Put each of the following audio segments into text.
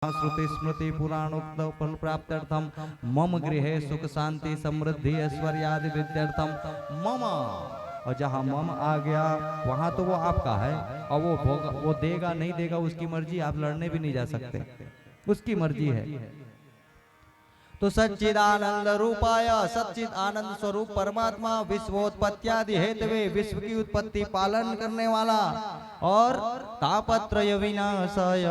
श्रुति स्मृति पुराणोक्त फल प्राप्त्यर्थम मम गृहे सुख शांति समृद्धि ऐश्वर्यादि विद्यार्थम मम। और जहाँ मम आ गया वहां तो वो आपका है और वो देगा नहीं देगा उसकी मर्जी, आप लड़ने भी नहीं जा सकते, उसकी मर्जी है। तो सच्चिदानंद रूपाय सच्चिद आनंद स्वरूप परमात्मा विश्वोत्पत्त्यादि हेतवे विश्व की उत्पत्ति पालन करने वाला और तापत्रय विनाशाय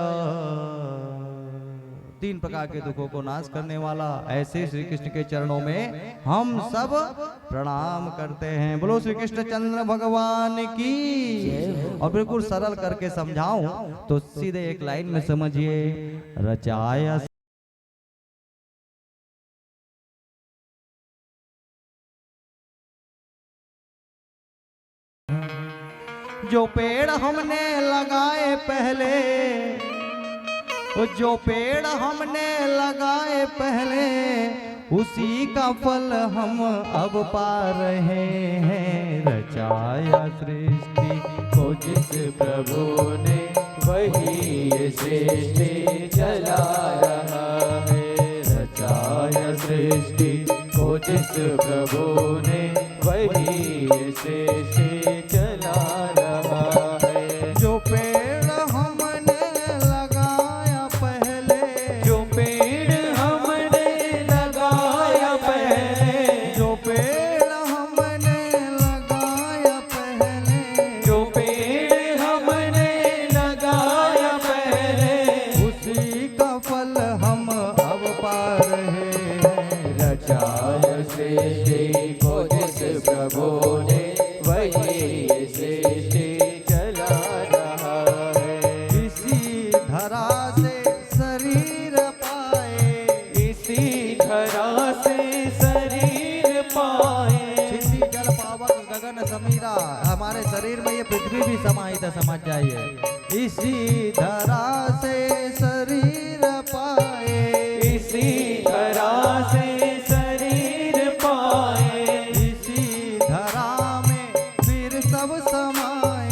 तीन प्रकार के दुखों को नाश करने वाला, ऐसे श्री कृष्ण के चरणों में हम सब प्रणाम करते हैं। बोलो श्री कृष्ण चंद्र भगवान की। और बिल्कुल सरल करके समझाऊं तो सीधे एक लाइन में समझिए, रचाया जो पेड़ हमने लगाए पहले, जो पेड़ हमने लगाए पहले उसी का फल हम अब पा रहे हैं। रचाया सृष्टि को जिस प्रभु ने वही ये सृष्टि चला रहा है। रचाया सृष्टि को जिस प्रभु ने वही ये सृष्टि चला रहा है। जो पेड़ हमने लगाया पहले, जो पेड़ हमने लगाया पहले, जो पेड़ हमने लगाया पहले, जो पेड़ हमने लगाया पहले उसी का फल हम अब पा रहे हैं। रचाया सृष्टि को जिस प्रभु ने वही सृष्टि चला रहा है। इसी धरा से शरीर पाए, इसी धरा से शरीर पाए। छिपी जल पावक गगन समीरा, हमारे शरीर में ये पृथ्वी भी समाहित है, समझ जाइए। इसी धरा से शरीर पाए, इसी धरा से शरीर पाए। इसी धरा में फिर सब समाए,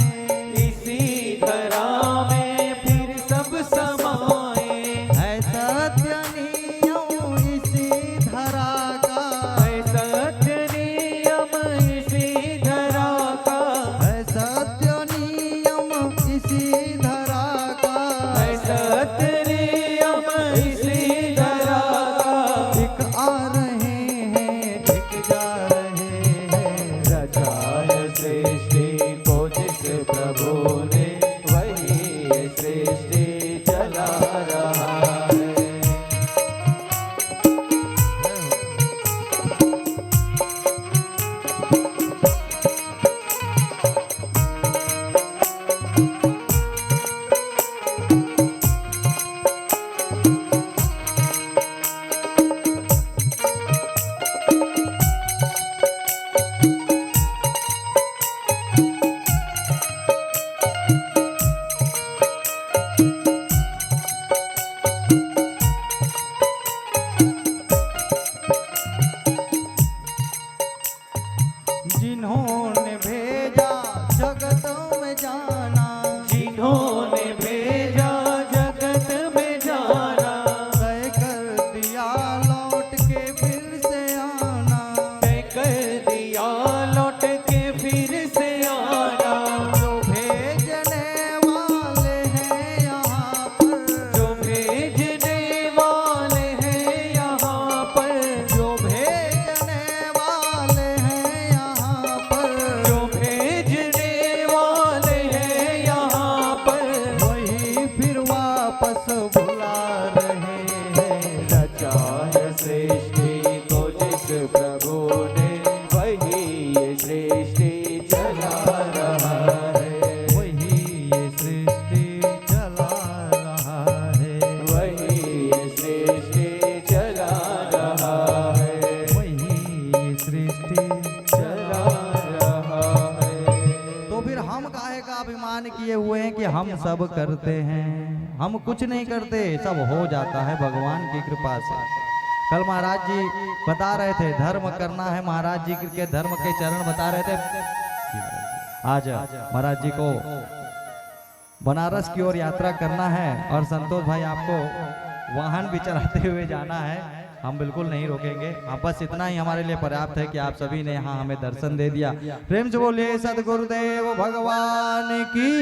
इसी धरा में फिर सब समाए। है सत्य नियम इसी धरा का, है सत्य नियम इसी धरा का, है सत्य नियम इसी धरा का, है सत्य नियम इसी धरा का। एक आ रहे हैं एक जा रहे हैं। रचाया सृष्टि को जिस प्रभु ने वही सृष्टि चला रहा है। जिन्होंने भेजा जगत में जाना, जिन्होंने भेजा जगत में जाना, तय कर दिया लौट के फिर से आना, तय कर दिया लौट के फिर से आना। जो भेजने वाले हैं यहाँ पर, जो भेजने वाले हैं यहाँ पर, जो भेजने वाले हैं यहाँ पर, जो भेजने वाले हैं यहाँ पर, वही फिर वापस बुला रहे हैं। रचाया सृष्टि को जिस प्रभु ने वही ये सृष्टि चला रहा है। वही ये सृष्टि चला रहा है। वही ये सृष्टि चला रहा है। वही ये सृष्टि चला रहा है। तो फिर हम काहे का अभिमान किए हुए हैं कि हम सब करते हैं? हम कुछ नहीं करते, सब हो जाता है भगवान की कृपा से। कल महाराज जी बता रहे थे धर्म करना है, महाराज जी के धर्म के चरण बता रहे थे। आज महाराज जी को बनारस की ओर यात्रा करना है और संतोष भाई आपको वाहन भी चलाते हुए जाना है, हम बिल्कुल नहीं रोकेंगे। हाँ, बस इतना ही हमारे लिए पर्याप्त है कि आप सभी ने यहाँ हमें दर्शन दे दिया। प्रेम से बोलिए सद्गुरुदेव भगवान की।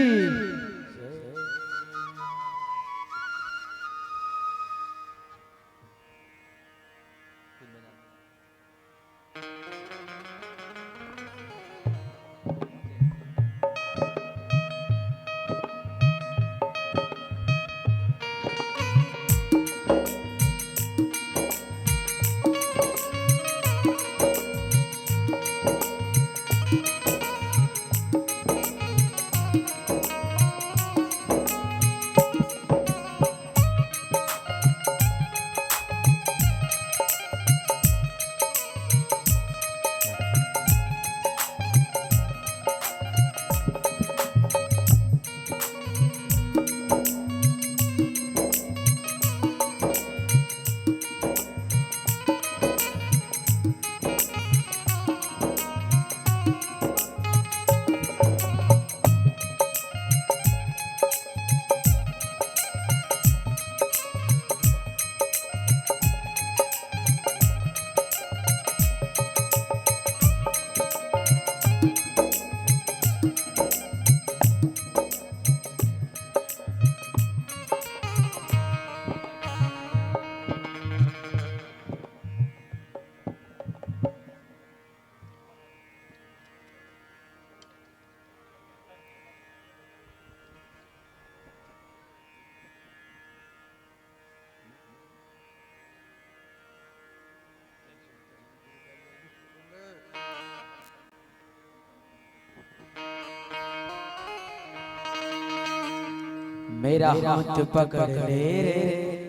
मेरा हाथ पकड़ ले रे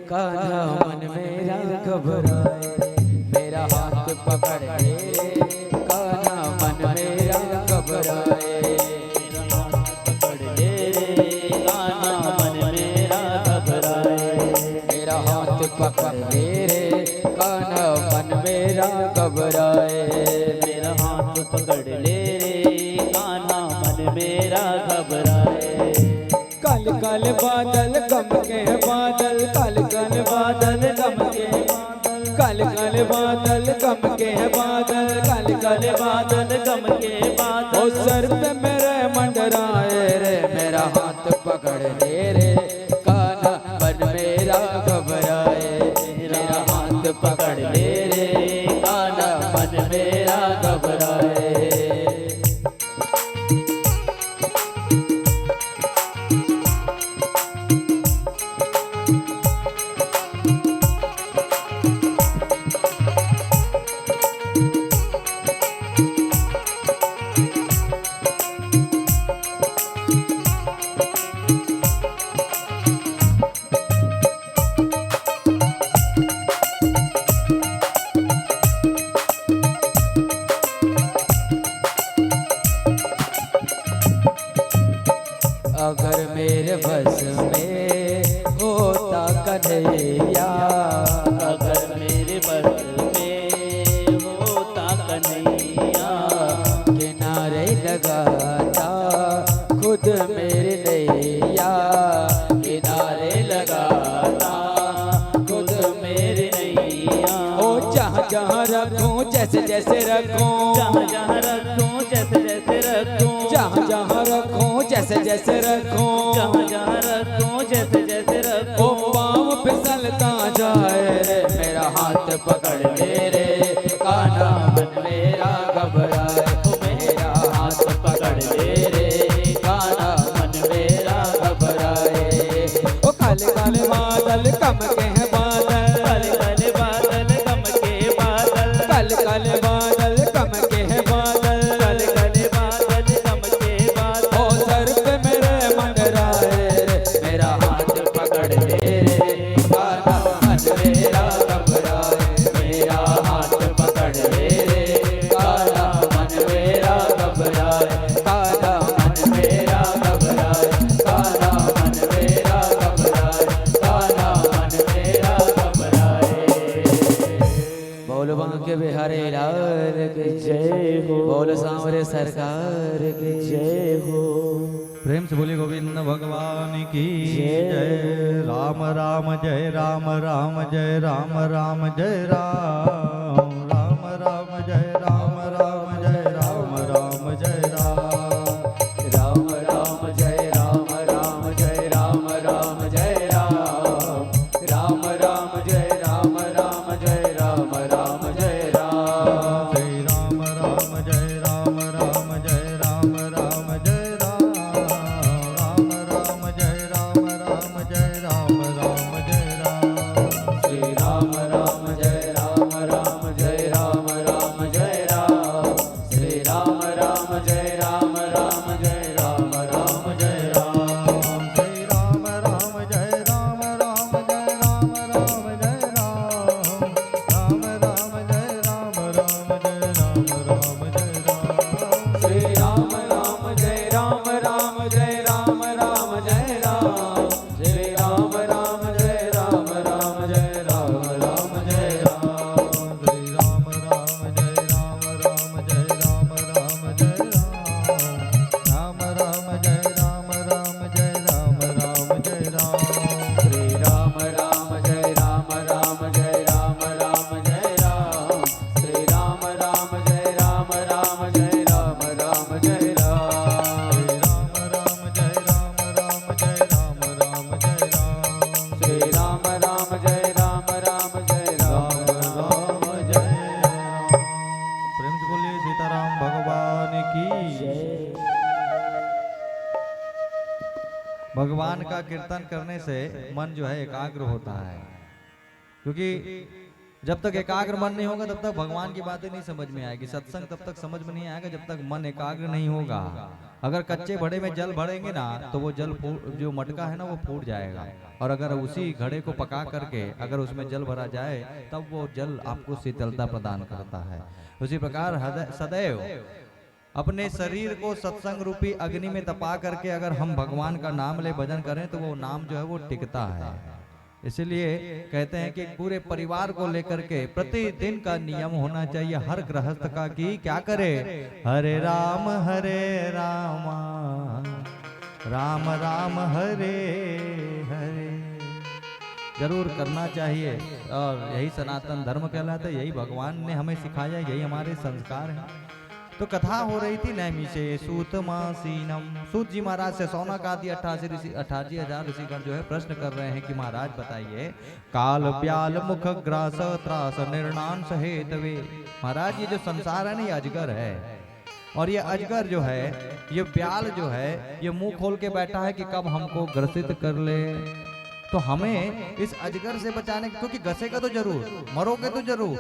कान्हा मन मेरा घबराए। मेरा हाथ पकड़ ले रे कान्हा मन मेरा घबराए। मेरा हाथ पकड़ ले रे कान्हा मन मेरा घबराए। मेरा हाथ पकड़ ले रे कान्हा मन मेरा घबराए। मेरा हाथ पकड़ ले रे कान्हा मन मेरा घबराए। कल कल बादल गम के बादल, कल कल बादल गम के बादल, कल कल बादल गम के बादल, कल कल बादल गम के बादल। ओ सर पे मेरे मंडराए रे, मेरा हाथ पकड़ ले रे कान्हा मन मेरा घबराए। मेरा हाथ पकड़ ले रे कान्हा मन मेरा घबराए। अगर मेरे बस में होता कन्हैया, अगर मेरे बस में होता कन्हैया, किनारे लगाता खुद मेरे नैया। किनारे लगाता खुद मेरे नैया। ओ जहाँ जहाँ रखूं जैसे जैसे रखूं, जहाँ जहाँ रखूं जैसे जैसे रखूं, जहाँ जहाँ रखूं जैसे जैसे रखूं, जहाँ जहाँ रखूं जैसे जैसे रखूं। ओ पाँव फिसलता जाए रे, मेरा हाथ पकड़ ले रे कान्हा मन मेरा घबराए। ओ मेरा हाथ पकड़ ले रे कान्हा मन मेरा घबराए। ओ काले काले बादल कम के हैं बादल, काले काले बादल कम के बादल, काले काले बादल कम के हैं बादल, काले काले बादल कम के बादल। ओ सर पे मेरे मंडराए रे, मेरा हाथ पकड़ ले रे कान्हा मन मेरा घबराए। मेरा हाथ पकड़ ले रे कान्हा मन मेरा घबराए। कान्हा मन मेरा घबराए, कान्हा मन मेरा घबराए, कान्हा मन मेरा घबराए। बोलो बांके बिहारी लाल की जय हो, बोलो सांवरे सरकार की जय हो। प्रेम से बोले गोविंद भगवान की जय। राम राम जय राम राम जय राम राम जय राम राम राम जय राम राम जय राम राम जय राम राम राम जय राम राम जय राम राम जय राम राम राम जय राम राम जय राम राम जय राम जय राम राम जय राम राम जय राम राम जय राम राम राम जय राम राम जय राम राम जय राम श्री राम राम जय राम राम जय राम राम जय राम श्री राम राम जय राम राम जय राम राम जय राम जय राम राम जय राम राम जय राम राम जय राम राम राम जय राम राम जय राम राम जय राम श्री राम राम जय राम राम जय राम राम जय राम श्री राम राम जय राम राम जय राम राम जय राम श्री राम राम जय राम राम जय राम राम जय राम राम जय राम राम जय राम राम जय राम श्री राम राम जय राम राम जय राम राम जय राम श्री राम राम जय राम राम जय राम राम जय राम राम राम जय राम राम जय राम राम जय राम श्री राम राम जय राम राम जय राम राम जय राम। प्रेम से बोलिए सीताराम भगवान की जय। भगवान का कीर्तन करने से मन जो है एकाग्र होता है, क्योंकि जब तक एकाग्र मन नहीं होगा तब तक भगवान की बातें नहीं समझ में आएगी। सत्संग तब तक समझ में नहीं आएगा जब तक मन एकाग्र नहीं होगा। अगर कच्चे घड़े में जल भरेंगे ना तो वो जल जो मटका है ना वो फूट जाएगा, और अगर उसी घड़े को पका करके अगर उसमें जल भरा जाए तब वो जल आपको शीतलता प्रदान करता है। उसी प्रकार सदैव अपने शरीर को सत्संग रूपी अग्नि में तपा करके अगर हम भगवान का नाम ले भजन करें तो वो नाम जो है वो टिकता है। इसलिए कहते हैं कि पूरे परिवार को लेकर के प्रतिदिन का नियम होना चाहिए हर गृहस्थ का कि क्या करे, हरे राम राम राम हरे हरे जरूर करना चाहिए। और यही सनातन धर्म कहलाता है, यही भगवान ने हमें सिखाया, यही हमारे संस्कार हैं। तो कथा हो रही थी नैमी से सूत मासीनम। सूत जी महाराज से सौनक आदि 88,000 ऋषिगण जो है प्रश्न कर रहे हैं कि महाराज बताइए, काल ब्याल मुख ग्रास त्रास निर्णांस हेतवे। महाराज ये जो संसार है ना ये अजगर है, और ये अजगर जो है ये ब्याल जो है ये मुंह खोल के बैठा है कि कब हमको ग्रसित कर ले। तो हमें इस अजगर से बचाने, क्योंकि घसेगा तो जरूर, मरोगे तो जरूर,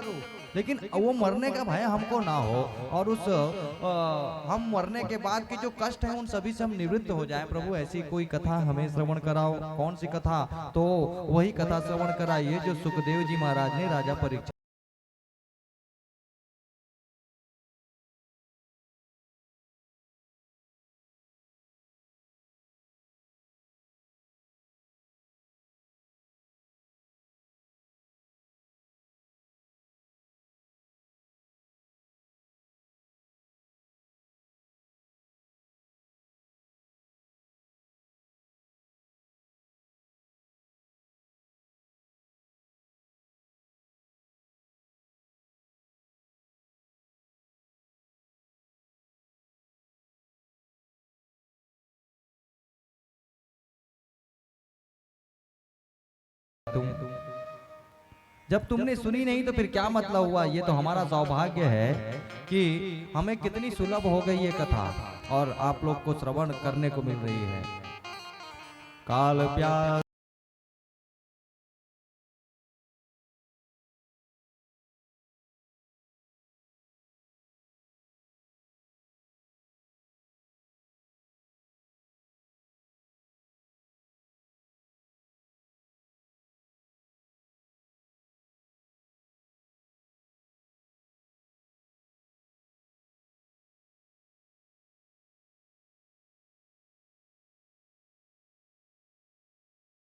लेकिन वो मरने का भय हमको ना हो, और उस हम मरने के बाद के जो कष्ट है उन सभी से हम निवृत्त हो जाए। प्रभु ऐसी कोई कथा हमें श्रवण कराओ। कौन सी कथा? तो वही कथा श्रवण कराइए जो सुखदेव जी महाराज ने राजा परीक्षित जब तुमने सुनी नहीं तो फिर क्या मतलब हुआ। ये तो हमारा सौभाग्य है कि हमें कितनी सुलभ हो गई ये कथा और आप लोग को श्रवण करने को मिल रही है। काल प्यास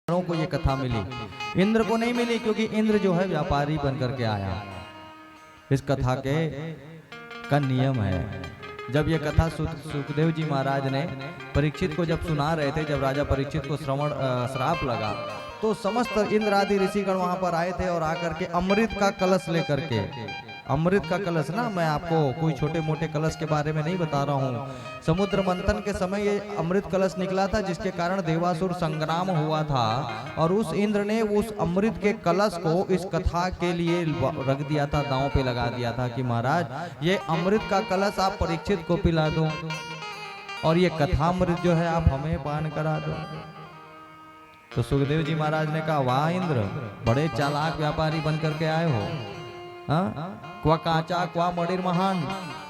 को ये कथा मिली, इंद्र को नहीं मिली, क्योंकि इंद्र जो है व्यापारी बनकर के आया। इस कथा के का नियम है जब ये कथा सुखदेव जी महाराज ने परीक्षित को जब सुना रहे थे, जब राजा परीक्षित को श्राप लगा, तो समस्त इंद्र आदि ऋषिगण वहां पर आए थे और आकर के अमृत का कलश लेकर के, अमृत का कलश ना, मैं आपको कोई छोटे मोटे कलश के बारे में नहीं बता रहा हूँ। समुद्र मंथन के समय ये अमृत कलश निकला था, जिसके कारण देवासुर संग्राम हुआ था, और उस इंद्र ने उस अमृत के कलश को इस कथा के लिए रख दिया था, दांव पे लगा दिया था कि महाराज ये अमृत का कलश आप परीक्षित को पिला दो, और ये कथामृत जो है आप हमें पान करा दो। तो सुखदेव जी महाराज ने कहा, वाह इंद्र, बड़े चालाक व्यापारी बन करके आए हो। क्वा कांचा क्वा मणिर महान,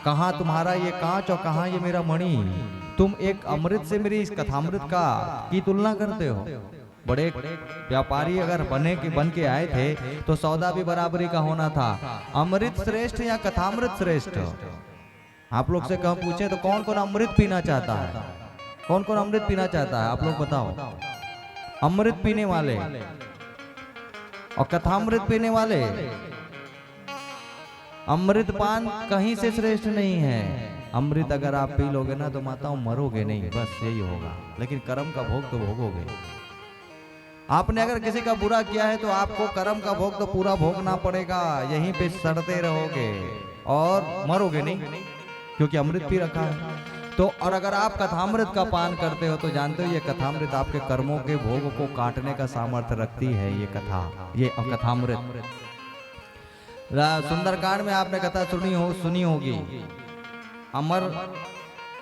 कहाँ तुम्हारा ये कांच और कहाँ ये मेरा मणि, तुम एक अमृत से मेरी इस कथामृत का की तुलना करते हो। बड़े व्यापारी अगर बन के आए थे तो सौदा भी बराबरी का होना था। अमृत श्रेष्ठ या कथामृत श्रेष्ठ? आप लोग से कम पूछे तो कौन कौन अमृत पीना चाहता है? कौन कौन अमृत पीना चाहता है? आप लोग बताओ। अमृत पीने वाले और कथामृत पीने वाले, अमृत पान कहीं से श्रेष्ठ नहीं है। अमृत अगर आप पी लोगे ना तो माताओं मरोगे नहीं, बस यही होगा, लेकिन कर्म का भोग तो भोगोगे। आपने अगर किसी का बुरा किया है तो आपको कर्म का भोग तो पूरा भोगना पड़ेगा, यहीं पे सड़ते रहोगे और मरोगे नहीं, क्योंकि अमृत पी रखा है। तो और अगर आप कथामृत का पान करते हो तो जानते हो ये कथामृत आपके कर्मों के भोग को काटने का सामर्थ्य रखती है। ये कथा, ये कथामृत। सुंदरकांड में आपने कथा सुनी होगी। अमर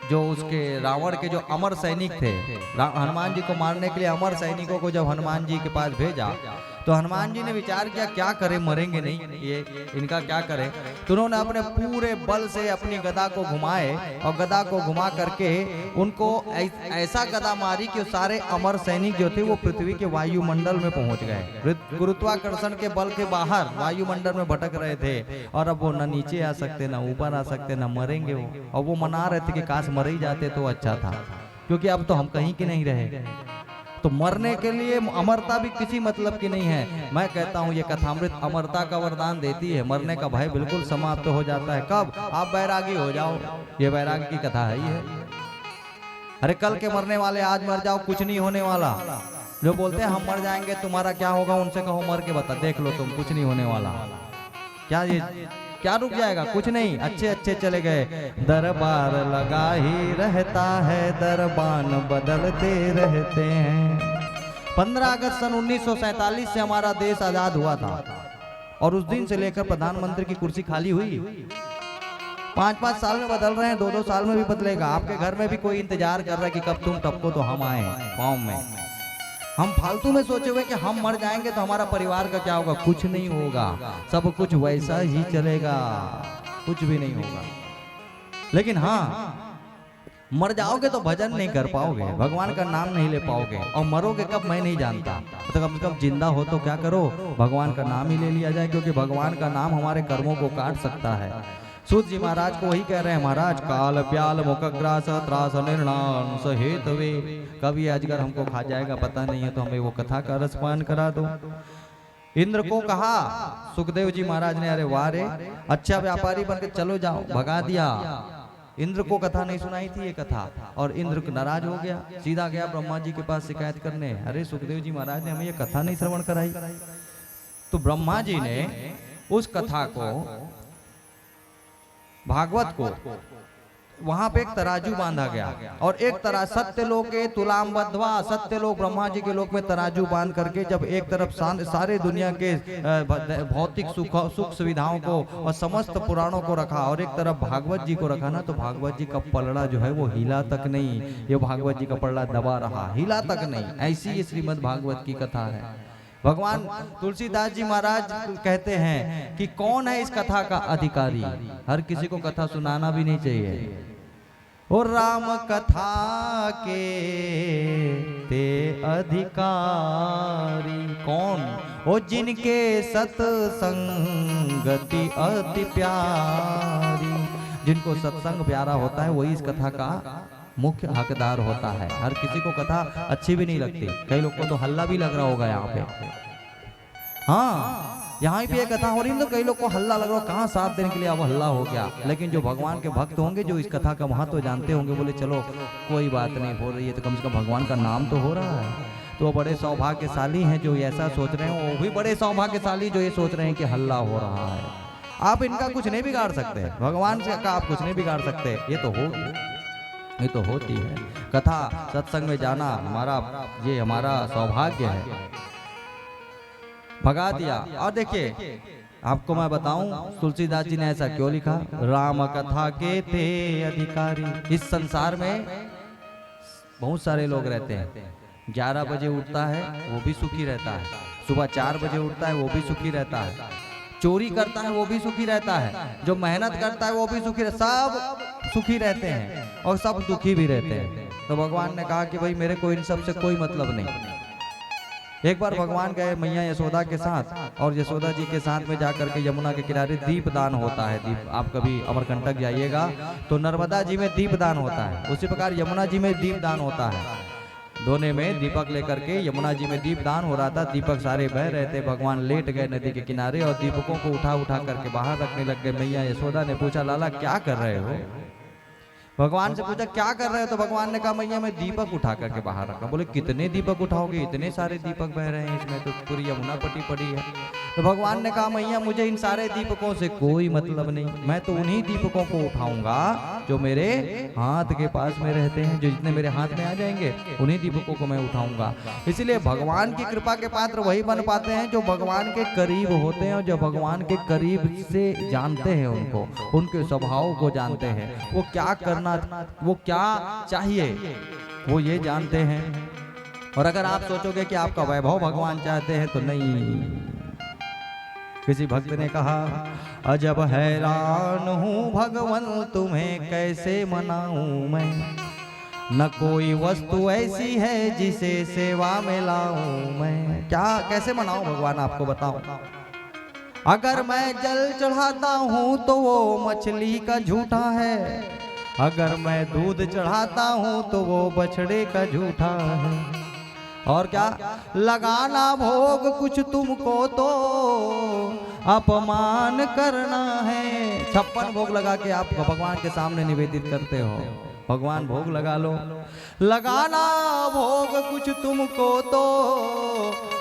जो उसके रावण के जो अमर सैनिक थे, हनुमान जी को मारने के लिए अमर सैनिकों को जब हनुमान जी के पास भेजा तो हनुमान जी ने विचार किया क्या करें, मरेंगे नहीं ये, इनका क्या करें। तो उन्होंने अपने पूरे बल से अपनी गदा को घुमाए और गदा को घुमा करके उनको ऐसा गदा मारी कि सारे अमर सैनिक जो थे वो पृथ्वी के वायुमंडल में पहुंच गए। गुरुत्वाकर्षण के बल के बाहर वायुमंडल में भटक रहे थे और अब वो न नीचे आ सकते, न ऊपर आ सकते, न मरेंगे वो। और वो मना रहे थे कि काश मर ही जाते तो अच्छा था, क्योंकि अब तो हम कहीं के नहीं रहे। तो मरने के लिए अमरता भी किसी मतलब की नहीं है। मैं कहता हूँ ये कथामृत अमरता का वरदान देती है। मरने का भय बिल्कुल समाप्त हो जाता है। कब? आप बैरागी हो जाओ। ये बैरागी की कथा है ही है। अरे कल के मरने वाले आज मर जाओ, कुछ नहीं होने वाला। जो बोलते हैं हम मर जाएंगे तुम्हारा क्या होगा, उनसे कहो मर के बता, देख लो तुम, कुछ नहीं होने वाला। क्या ये क्या रुक जाएगा? कुछ नहीं, अच्छे अच्छे चले गए। दरबार लगा ही रहता है, दरबान बदलते रहते हैं। 15 अगस्त सन 1947 से हमारा देश आजाद हुआ था और उस दिन से लेकर प्रधानमंत्री की कुर्सी खाली हुई। 5-5 साल में बदल रहे हैं, 2-2 साल में भी बदलेगा। आपके घर में भी कोई इंतजार कर रहा है कि कब तुम टपको तो हम आए फॉर्म में। हम फालतू में सोचे हुए कि हम मर जाएंगे तो हमारा परिवार का क्या होगा। कुछ नहीं होगा, सब कुछ वैसा ही चलेगा, कुछ भी नहीं होगा। लेकिन हाँ, मर जाओगे तो भजन नहीं कर पाओगे, भगवान का नाम नहीं ले पाओगे, और मरोगे कब मैं नहीं जानता। तो कम से कम जिंदा हो तो क्या करो, भगवान का नाम ही ले लिया जाए, क्योंकि भगवान का नाम हमारे कर्मों को काट सकता है। सूत जी महाराज को वही कह रहे हैं, महाराज काल प्याल मुखग्रास त्रास निर्णान सहेतवे, कभी अजगर हमको खा जाएगा पता नहीं है, तो हमें वो कथा का रसपान करा दो। इंद्र को कहा सुखदेव जी महाराज ने, अरे वाह रे, अच्छा व्यापारी बनकर चलो जाओ, भगा दिया। इंद्र को कथा नहीं सुनाई थी ये कथा, और इंद्र नाराज हो गया, सीधा गया ब्रह्मा जी के पास शिकायत करने। अरे सुखदेव जी महाराज ने हमें ये कथा नहीं श्रवण कराई। तो ब्रह्मा जी ने उस कथा को, भागवत को, वहां पे एक तराजू बांधा गया, और एक तरह सत्य लोक के तुलाम बद्धवा, सत्य लोक ब्रह्मा जी के लोक में तराजू बांध करके जब एक तरफ सारे दुनिया के भौतिक सुख सुविधाओं को और समस्त पुराणों को रखा, और एक तरफ भागवत जी को रखा ना, तो भागवत जी का पलड़ा जो है वो हिला तक नहीं। ये भागवत जी का पलड़ा दबा रहा, हिला तक नहीं। ऐसी ये श्रीमद् भागवत की कथा है। भगवान तुलसीदास जी महाराज कहते हैं कि कौन है इस कथा का अधिकारी। हर किसी को कथा सुनाना भी नहीं चाहिए। ओ राम कथा के ते अधिकारी कौन? ओ जिनके सत्संगति अति प्यारी। जिनको सत्संग प्यारा होता है वही इस कथा का मुख्य हकदार होता है। हर किसी को कथा अच्छी भी नहीं लगती। कई लोगों को तो हल्ला भी लग रहा होगा यहाँ पे। हाँ, यहाँ भी एक कथा हो रही है तो कई लोग को हल्ला लग रहा हो, कहाँ 7 दिन के लिए अब हल्ला हो गया। लेकिन जो भगवान के भक्त होंगे, जो इस कथा का महत्व जानते होंगे, बोले चलो कोई बात नहीं, हो रही है तो कम से कम भगवान का नाम तो हो रहा है। तो वो बड़े सौभाग्यशाली हैं जो ऐसा सोच रहे हैं, वो भी बड़े सौभाग्यशाली जो ये सोच रहे हैं कि हल्ला हो रहा है। आप इनका कुछ नहीं बिगाड़ सकते, भगवान से का आप कुछ नहीं बिगाड़ सकते। ये तो होगी, ये तो होती है। कथा सत्संग में जाना हमारा सौभाग्य है। भगा दिया। और देखिए आपको मैं बताऊं तुलसीदास जी ने ऐसा क्यों लिखा, राम कथा के थे अधिकारी। इस संसार में बहुत सारे लोग रहते हैं, 11 बजे उठता है वो भी सुखी रहता है, सुबह 4 बजे उठता है वो भी सुखी रहता है, चोरी करता है वो भी सुखी रहता है, जो मेहनत करता है वो भी सुखी रहता है, सब सुखी रहते हैं और सब दुखी भी रहते हैं। तो भगवान ने कहा कि भाई मेरे को इन सब से कोई मतलब नहीं। एक बार भगवान गए मैया यशोदा के साथ, और यशोदा जी के साथ में जाकर के यमुना के किनारे दीपदान होता है। दीप, आप कभी अमरकंटक जाइएगा तो नर्मदा जी में दीपदान होता है, उसी प्रकार यमुना जी में दीपदान होता है। दोने में दीपक लेकर के यमुना जी में दीपदान हो रहा था, दीपक सारे बह रहे थे। भगवान लेट गए नदी के किनारे और दीपकों को उठा उठा करके बाहर रखने लग गए। मैया यशोदा ने पूछा, लाला क्या कर रहे हो? भगवान से पूछा क्या कर रहे हो? तो भगवान ने कहा मैया मैं दीपक उठा करके बाहर रखा। बोले कितने दीपक उठाओगे, इतने सारे दीपक बह रहे हैं, इसमें तो पूरी यमुना पटी पड़ी है। तो भगवान ने कहा मैया मुझे इन सारे दीपकों से कोई मतलब नहीं, मैं तो उन्हीं दीपकों को उठाऊंगा जो मेरे हाथ के पास में रहते हैं, जो जितने मेरे हाथ में आ जाएंगे उन्हीं दीपकों को मैं उठाऊंगा। इसीलिए भगवान की कृपा के पात्र वही बन पाते हैं जो भगवान के करीब होते हैं, और जो भगवान के करीब से जानते हैं उनको, उनके स्वभाव को जानते हैं, वो क्या करना, वो क्या चाहिए वो ये जानते हैं। और अगर आप सोचोगे कि आपका वैभव भगवान चाहते हैं तो नहीं। किसी भक्त ने कहा, अजब हैरान हूँ भगवान तुम्हें कैसे मनाऊं मैं, न कोई वस्तु ऐसी है जिसे सेवा में लाऊं मैं। क्या कैसे मनाऊं भगवान, आपको बताऊं। अगर मैं जल चढ़ाता हूँ तो वो मछली का झूठा है, अगर मैं दूध चढ़ाता हूँ तो वो बछड़े का झूठा है। और क्या लगाना भोग कुछ तुमको तो अपमान करना है। 56 भोग लगा के आप भगवान के सामने निवेदित करते हो, भगवान भोग लगा लो। लगाना भोग कुछ तुमको तो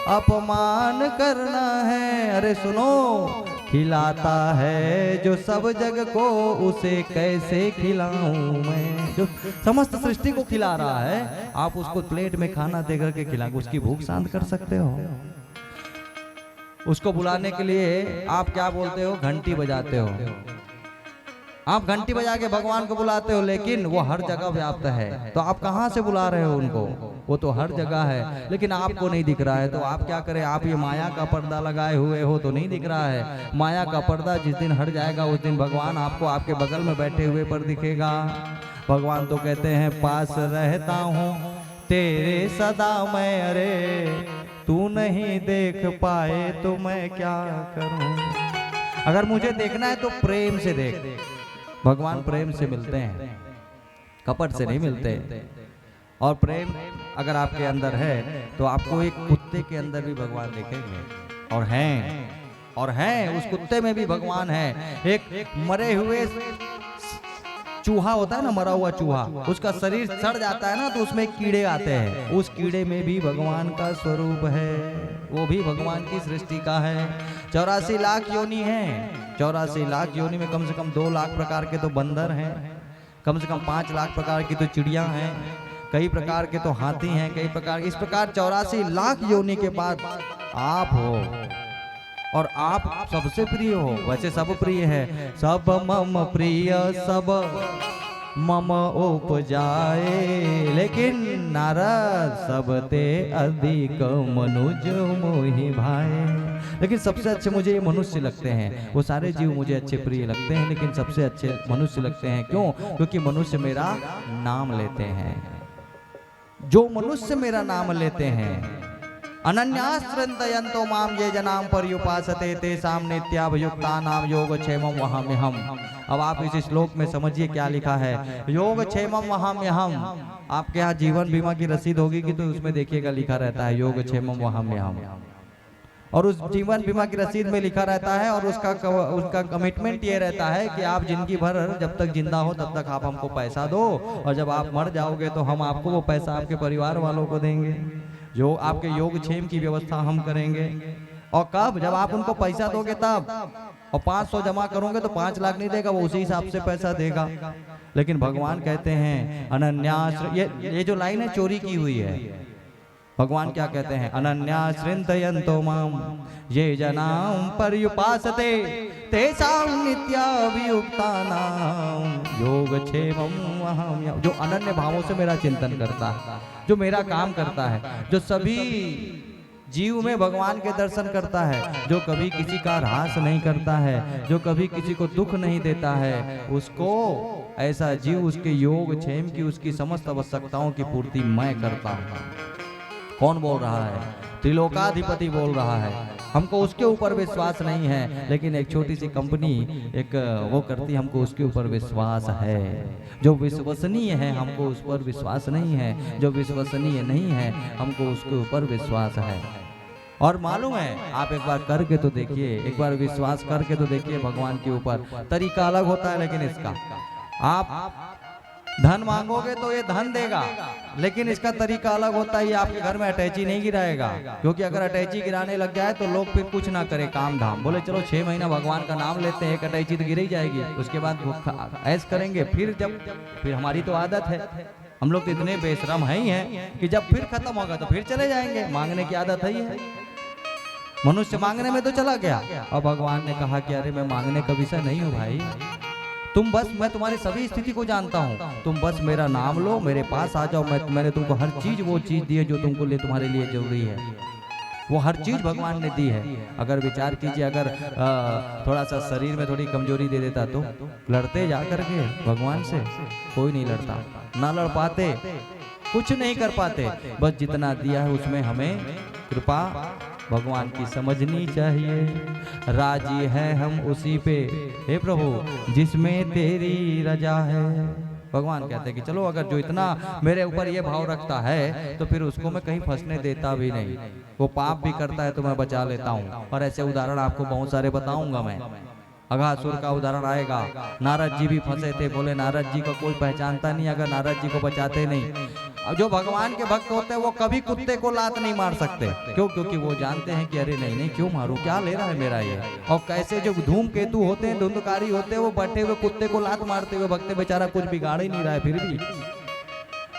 अपमान करना है। अरे सुनो, खिलाता है जो सब जग को उसे कैसे खिलाऊं मैं। जो समस्त सृष्टि को खिला रहा है, आप उसको प्लेट में खाना देकर के खिला, उसकी भूख शांत कर सकते हो? उसको बुलाने के लिए आप क्या बोलते हो, घंटी बजाते हो। आप घंटी बजा के भगवान को बुलाते हो, लेकिन वो हर जगह व्याप्त है। तो आप कहाँ से बुला रहे हो उनको? वो तो हर जगह है, लेकिन आपको नहीं दिख रहा है। तो आप क्या करें, आप ये माया का पर्दा लगाए हुए हो तो नहीं दिख रहा है। माया का पर्दा जिस दिन हट जाएगा उस दिन भगवान आपको आपके बगल में बैठे हुए पर दिखेगा। भगवान तो कहते हैं पास रहता हूँ तेरे सदा मैं, अरे तू नहीं देख पाए तो मैं क्या करूं। अगर मुझे देखना है तो प्रेम से देख। भगवान प्रेम से मिलते हैं, कपट से नहीं मिलते। और प्रेम अगर आपके अंदर है तो आपको एक कुत्ते के अंदर भी भगवान देखेंगे। और हैं उस कुत्ते में भी भगवान है। एक मरे हुए चूहा होता है ना, मरा हुआ चूहा, उसका शरीर सड़ जाता है ना तो उसमें कीड़े आते हैं, उस कीड़े में भी भगवान का स्वरूप है, वो भी भगवान की सृष्टि का है। 84 लाख योनि है, 84 लाख योनि में कम से कम 2 लाख प्रकार के तो बंदर हैं, कम से कम 5 लाख प्रकार की तो चिड़िया हैं, कई प्रकार के तो हाथी हैं, कई प्रकार, इस प्रकार 84 लाख योनि के बाद आप हो। और आप सबसे प्रिय हो, वैसे सब प्रिय है। सब मम प्रिय सब मम उपजाए, लेकिन नारद सब ते अधिक मनुज मोहि भाए। लेकिन सबसे अच्छे मुझे ये मनुष्य लगते हैं। वो सारे जीव मुझे अच्छे प्रिय लगते हैं, लेकिन सबसे अच्छे मनुष्य लगते हैं। क्यों? क्योंकि मनुष्य मेरा नाम लेते हैं। जो मनुष्य मेरा नाम लेते हैं, अनन्याश्रन्तयन्तो माम ये जनाम पर्युपासते तेषां नित्याभियुक्तानां योगक्षेमं वहाम्यहम्। अब आप इस श्लोक में समझिए क्या लिखा है, योगक्षेमं वहाम्यहम्। आपके यहाँ जीवन बीमा की रसीद होगी कि तो उसमें देखिएगा लिखा रहता है योगक्षेमं वहाम्यहम्। और उस जीवन बीमा की रसीद में लिखा रहता है और उसका कमिटमेंट ये रहता है कि आप जिंदगी भर जब तक जिंदा हो तब तक आप हमको पैसा दो, और जब आप मर जाओगे तो हम आपको वो पैसा आपके परिवार वालों को देंगे, जो आपके योगक्षेम की व्यवस्था हम करेंगे। और कब? जब आप उनको पैसा दोगे तब। और 500 जमा करोगे तो 5 लाख नहीं देगा, वो उसी हिसाब से पैसा देगा। लेकिन भगवान कहते हैं अनन्याश्रय, ये जो लाइन है चोरी की हुई है। भगवान क्या कहते हैं? अनन्याश्रिन्तयन्तो माम ये जनाम पर्युपासते तेषां नित्याभियुक्तानां योगक्षेमम् अहम्। जो अनन्य भावों से मेरा चिंतन करता है, जो मेरा काम करता है, जो सभी जीव में भगवान के दर्शन करता है, जो कभी किसी का ह्रास नहीं करता है, जो कभी किसी को दुख नहीं देता है, उसको ऐसा जीव उसके योग क्षेम की, उसकी समस्त आवश्यकताओं की पूर्ति मैं करता हूँ। कौन बोल रहा है? त्रिलोकाधिपति बोल रहा है। हमको उसके ऊपर विश्वास नहीं है, लेकिन एक छोटी सी कंपनी एक वो करती, हमको उसके ऊपर विश्वास है। जो विश्वसनीय है हमको उस पर विश्वास नहीं है, जो विश्वसनीय नहीं है हमको उसके ऊपर विश्वास है। और मालूम है, आप एक बार करके तो देखिए, एक बार विश्वास करके तो देखिए भगवान के ऊपर। तरीका अलग होता है, लेकिन इसका आप धन मांगोगे तो ये धन देगा, लेकिन इसका तरीका अलग होता है। ये आपके घर में अटैची नहीं गिराएगा, क्योंकि अगर अटैची गिराने लग जाए तो लोग फिर कुछ ना करे काम धाम, बोले चलो 6 महीना भगवान का नाम लेते हैं, एक अटैची तो गिर ही जाएगी, उसके बाद ऐश करेंगे। फिर हमारी तो आदत है, हम लोग तो इतने बेशरम है ही हैं कि जब फिर खत्म होगा तो फिर चले जाएंगे। मांगने की आदत है ही है। मनुष्य मांगने में तो चला गया, और भगवान ने कहा कि अरे मैं मांगने का विषय नहीं हूँ भाई, तुम बस, मैं तुम्हारी सभी स्थिति को जानता हूँ, तुम बस मेरा नाम लो, मेरे पास आ जाओ, मैंने तुमको हर चीज, वो चीज दी है जो तुमको लिए तुम्हारे लिए जरूरी है, वो हर चीज भगवान ने दी है। अगर विचार कीजिए, अगर थोड़ा सा शरीर में थोड़ी कमजोरी दे देता तो लड़ते जा करके भगवान से? कोई नहीं लड़ता, ना लड़ पाते, कुछ नहीं कर पाते। बस जितना दिया है उसमें हमें कृपा भगवान की समझनी चाहिए। राजी है हम उसी पे हे प्रभु जिसमें तेरी रजा है। भगवान कहते हैं कि चलो, अगर जो इतना मेरे ऊपर ये भाव रखता है तो फिर उसको मैं कहीं फंसने देता भी नहीं। वो पाप भी करता है तो मैं बचा लेता हूँ। और ऐसे उदाहरण आपको बहुत सारे बताऊंगा मैं। अघासुर का उदाहरण आएगा, नारद जी भी फंसे थे, बोले नारद जी को कोई पहचानता नहीं अगर नारद जी को बचाते नहीं। अब जो भगवान के भक्त होते हैं वो कभी कुत्ते को लात नहीं मार सकते। क्यों? क्योंकि वो जानते हैं कि अरे नहीं नहीं, क्यों मारूं, क्या ले रहा है मेरा ये। और कैसे जो धूमकेतु होते हैं, धुंधकारी होते हैं, वो बैठे हुए कुत्ते को लात मारते हुए भक्त बेचारा कुछ बिगाड़ ही नहीं रहा है, फिर भी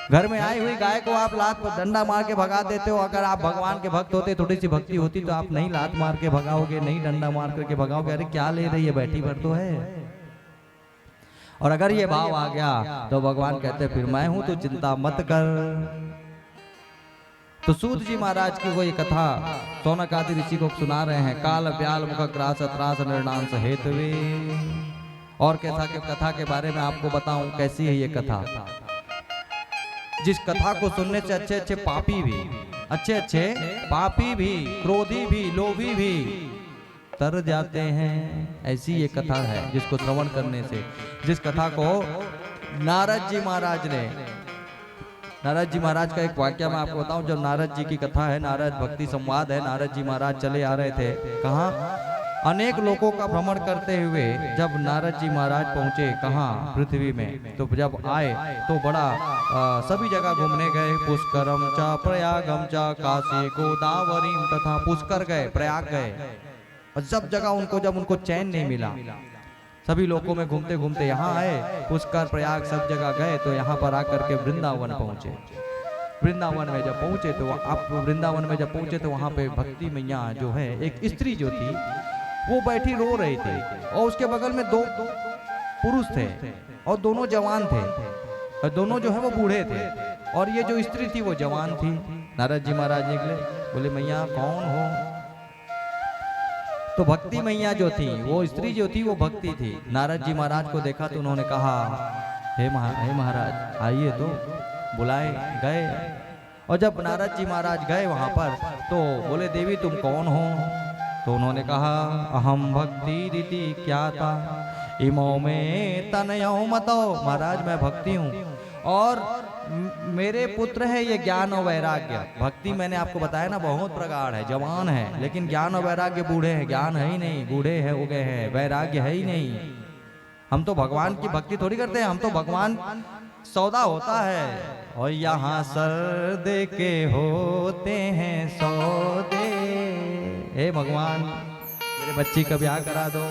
घर में आई हुई गाय को आप लात डंडा मार के भगा देते हो। अगर आप भगवान के भक्त होते, थोड़ी सी भक्ति होती तो आप नहीं लात मार के भगाओगे, नहीं डंडा मार करके भगाओगे, अरे क्या ले रही है, बैठी भर तो है। और अगर ये भाव आ गया तो भगवान कहते फिर मैं हूं तो चिंता मत कर। तो सूत जी महाराज की वो ये कथा सौनक आदि ऋषि को सुना रहे हैं। काल ब्याल मुख ग्रास त्रास निर्णांस हेतवे। और कथा के बारे में आपको बताऊं कैसी है ये कथा। जिस कथा को सुनने से अच्छे अच्छे पापी भी, अच्छे पापी भी, क्रोधी भी, लोभी भी तर जाते हैं। ऐसी ये कथा है जिसको श्रवण करने से, जिस कथा को नारद जी महाराज ने, नारद जी महाराज का एक वाक्य मैं आपको बताऊं। जब नारद जी की कथा है, नारद भक्ति संवाद है, नारद जी महाराज चले आ रहे थे कहाँ, अनेक लोगों का भ्रमण करते हुए जब नारद जी महाराज पहुंचे कहाँ, पृथ्वी में, तो जब आए तो बड़ा सभी जगह घूमने गए। पुष्करम च प्रयागम च काशी गोदावरीम तथा पुष्कर गए, प्रयाग गए, और सब जगह जब उनको चैन नहीं मिला, सभी लोगों में घूमते घूमते यहाँ आए, पुष्कर प्रयाग सब जगह गए, तो यहाँ पर आकर के वृंदावन पहुंचे। वृंदावन में जब पहुंचे तो आप वृंदावन में जब पहुंचे तो वहाँ पे भक्ति मैया जो है, एक स्त्री जो थी वो बैठी रो रही थी, और उसके बगल में 2 पुरुष थे और दोनों जवान थे, और दोनों जो है वो बूढ़े थे, और ये जो स्त्री थी वो जवान थी। नारद जी महाराज निकले, बोले मैया कौन हो? तो भक्ति मैया जो थी, वो स्त्री जो थी वो भक्ति थी। नारद जी महाराज को देखा तो उन्होंने कहा हे महाराज आइए, तो बुलाए गए। और जब नारद जी महाराज गए वहां पर तो बोले देवी तुम कौन हो? तो उन्होंने कहा अहम भक्ति रीति क्या था इमो में तनयो मतो। महाराज मैं भक्ति हूँ और मेरे पुत्र है ये ज्ञान और वैराग्य। भक्ति मैंने आपको बताया ना बहुत प्रकार है, जवान है, लेकिन ज्ञान और वैराग्य बूढ़े हैं। ज्ञान है ही नहीं, बूढ़े है हो गए हैं, वैराग्य है ही नहीं। हम तो भगवान की भक्ति थोड़ी करते हैं, हम तो भगवान सौदा होता है। और यहाँ सर दे के होते हैं सौदे। हे भगवान मेरे बच्ची का ब्याह करा दो।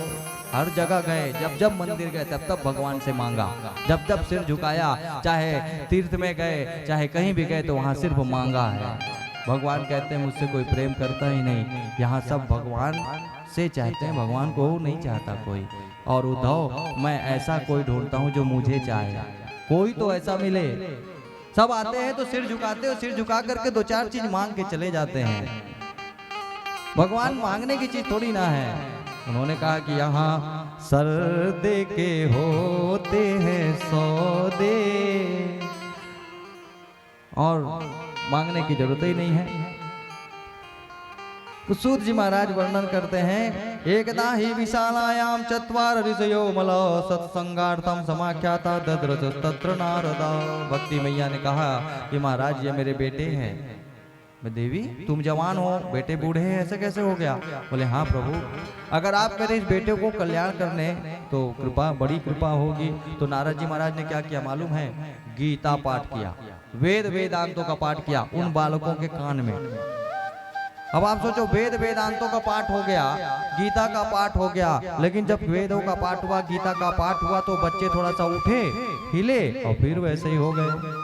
हर जगह गए, जब जब मंदिर गए तब तब भगवान से मांगा, जब जब सिर झुकाया, चाहे तीर्थ में गए चाहे कहीं भी गए तो वहाँ सिर्फ मांगा है। भगवान कहते हैं मुझसे कोई प्रेम करता ही नहीं। यहाँ सब भगवान से चाहते हैं, भगवान को नहीं चाहता कोई। और उद्धव मैं ऐसा कोई ढूंढता हूँ जो मुझे चाहे, कोई तो ऐसा मिले। सब आते हैं तो सिर झुकाते हो, सिर झुका करके दो चार चीज मांग के चले जाते हैं। भगवान मांगने की चीज थोड़ी ना है। उन्होंने कहा कि यहाँ सर दे के होते हैं सौदे, और मांगने की जरूरत ही नहीं है। तो सूत जी महाराज वर्णन करते हैं, एकदा ही विशालायाम चत्वार ऋषयो मल सत्संगार्थम समाख्याता ददरस तत्र नारदा। भक्ति मैया ने कहा कि महाराज ये मेरे बेटे हैं। मैं देवी तुम जवान हो, बेटे बूढ़े हैं, ऐसे कैसे हो गया? बोले हाँ प्रभु, अगर आप मेरे इस बेटे को कल्याण करने तो कृपा, बड़ी कृपा होगी। तो नारद जी महाराज ने क्या किया मालूम है? गीता पाठ किया, वेद वेदांतों का पाठ किया उन बालकों के कान में। अब आप सोचो, वेद वेदांतों का पाठ हो गया, गीता का पाठ हो गया, लेकिन जब वेदों का पाठ हुआ, गीता का पाठ हुआ तो बच्चे थोड़ा सा उठे, हिले और फिर वैसे ही हो गए।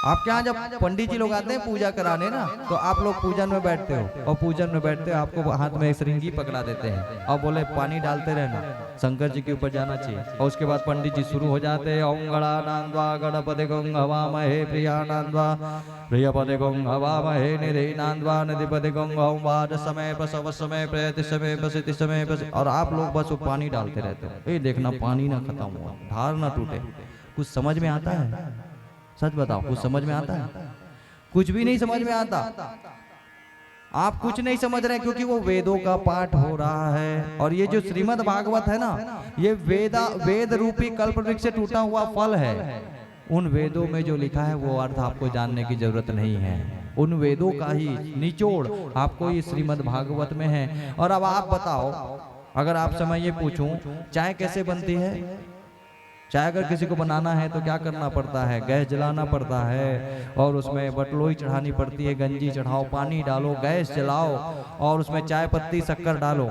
आपके यहाँ जब पंडित जी लोग आते हैं पूजा कराने ना, तो आप लोग पूजन में बैठते हो, और पूजन में बैठते हो आपको हाथ में श्रृंगी पकड़ा देते हैं और बोले पानी डालते रहना, शंकर जी के ऊपर जाना चाहिए। और उसके बाद पंडित जी शुरू हो जाते हैं, ओम गणानान्वा गणपति गंग हवामहे प्रियानान्वा प्रियपति गंग हवामहे निधिनान्वा निधिपति गंग ओम वाद समय प्रसव समय प्रयति समय प्रसिद्धि समय प्रसिद्धि। और आप लोग बस वो पानी डालते रहते हो, ये देखना पानी ना खत्म हुआ, धार ना टूटे। कुछ समझ में आता है? सच बताओ, कुछ समझ में आता है? कुछ भी नहीं समझ में आता। आप कुछ नहीं समझ रहे क्योंकि वो वेदों का पाठ हो रहा है। और ये जो श्रीमद् भागवत है ना, ये वेद रूपी कल्प वृक्ष से टूटा हुआ फल है। उन वेदों में जो लिखा है वो अर्थ आपको जानने की जरूरत नहीं है। उन वेदों का ही निचोड़ आपको ये श्रीमद् भागवत में है। और अब आप बताओ, अगर आपसे मैं ये पूछूं चाय कैसे बनती है? चाय अगर किसी को बनाना है तो क्या करना पड़ता है? गैस जलाना पड़ता है और उसमें बटलोई चढ़ानी पड़ती है, गंजी चढ़ाओ, पानी डालो, गैस जलाओ और उसमें चाय पत्ती शक्कर डालो,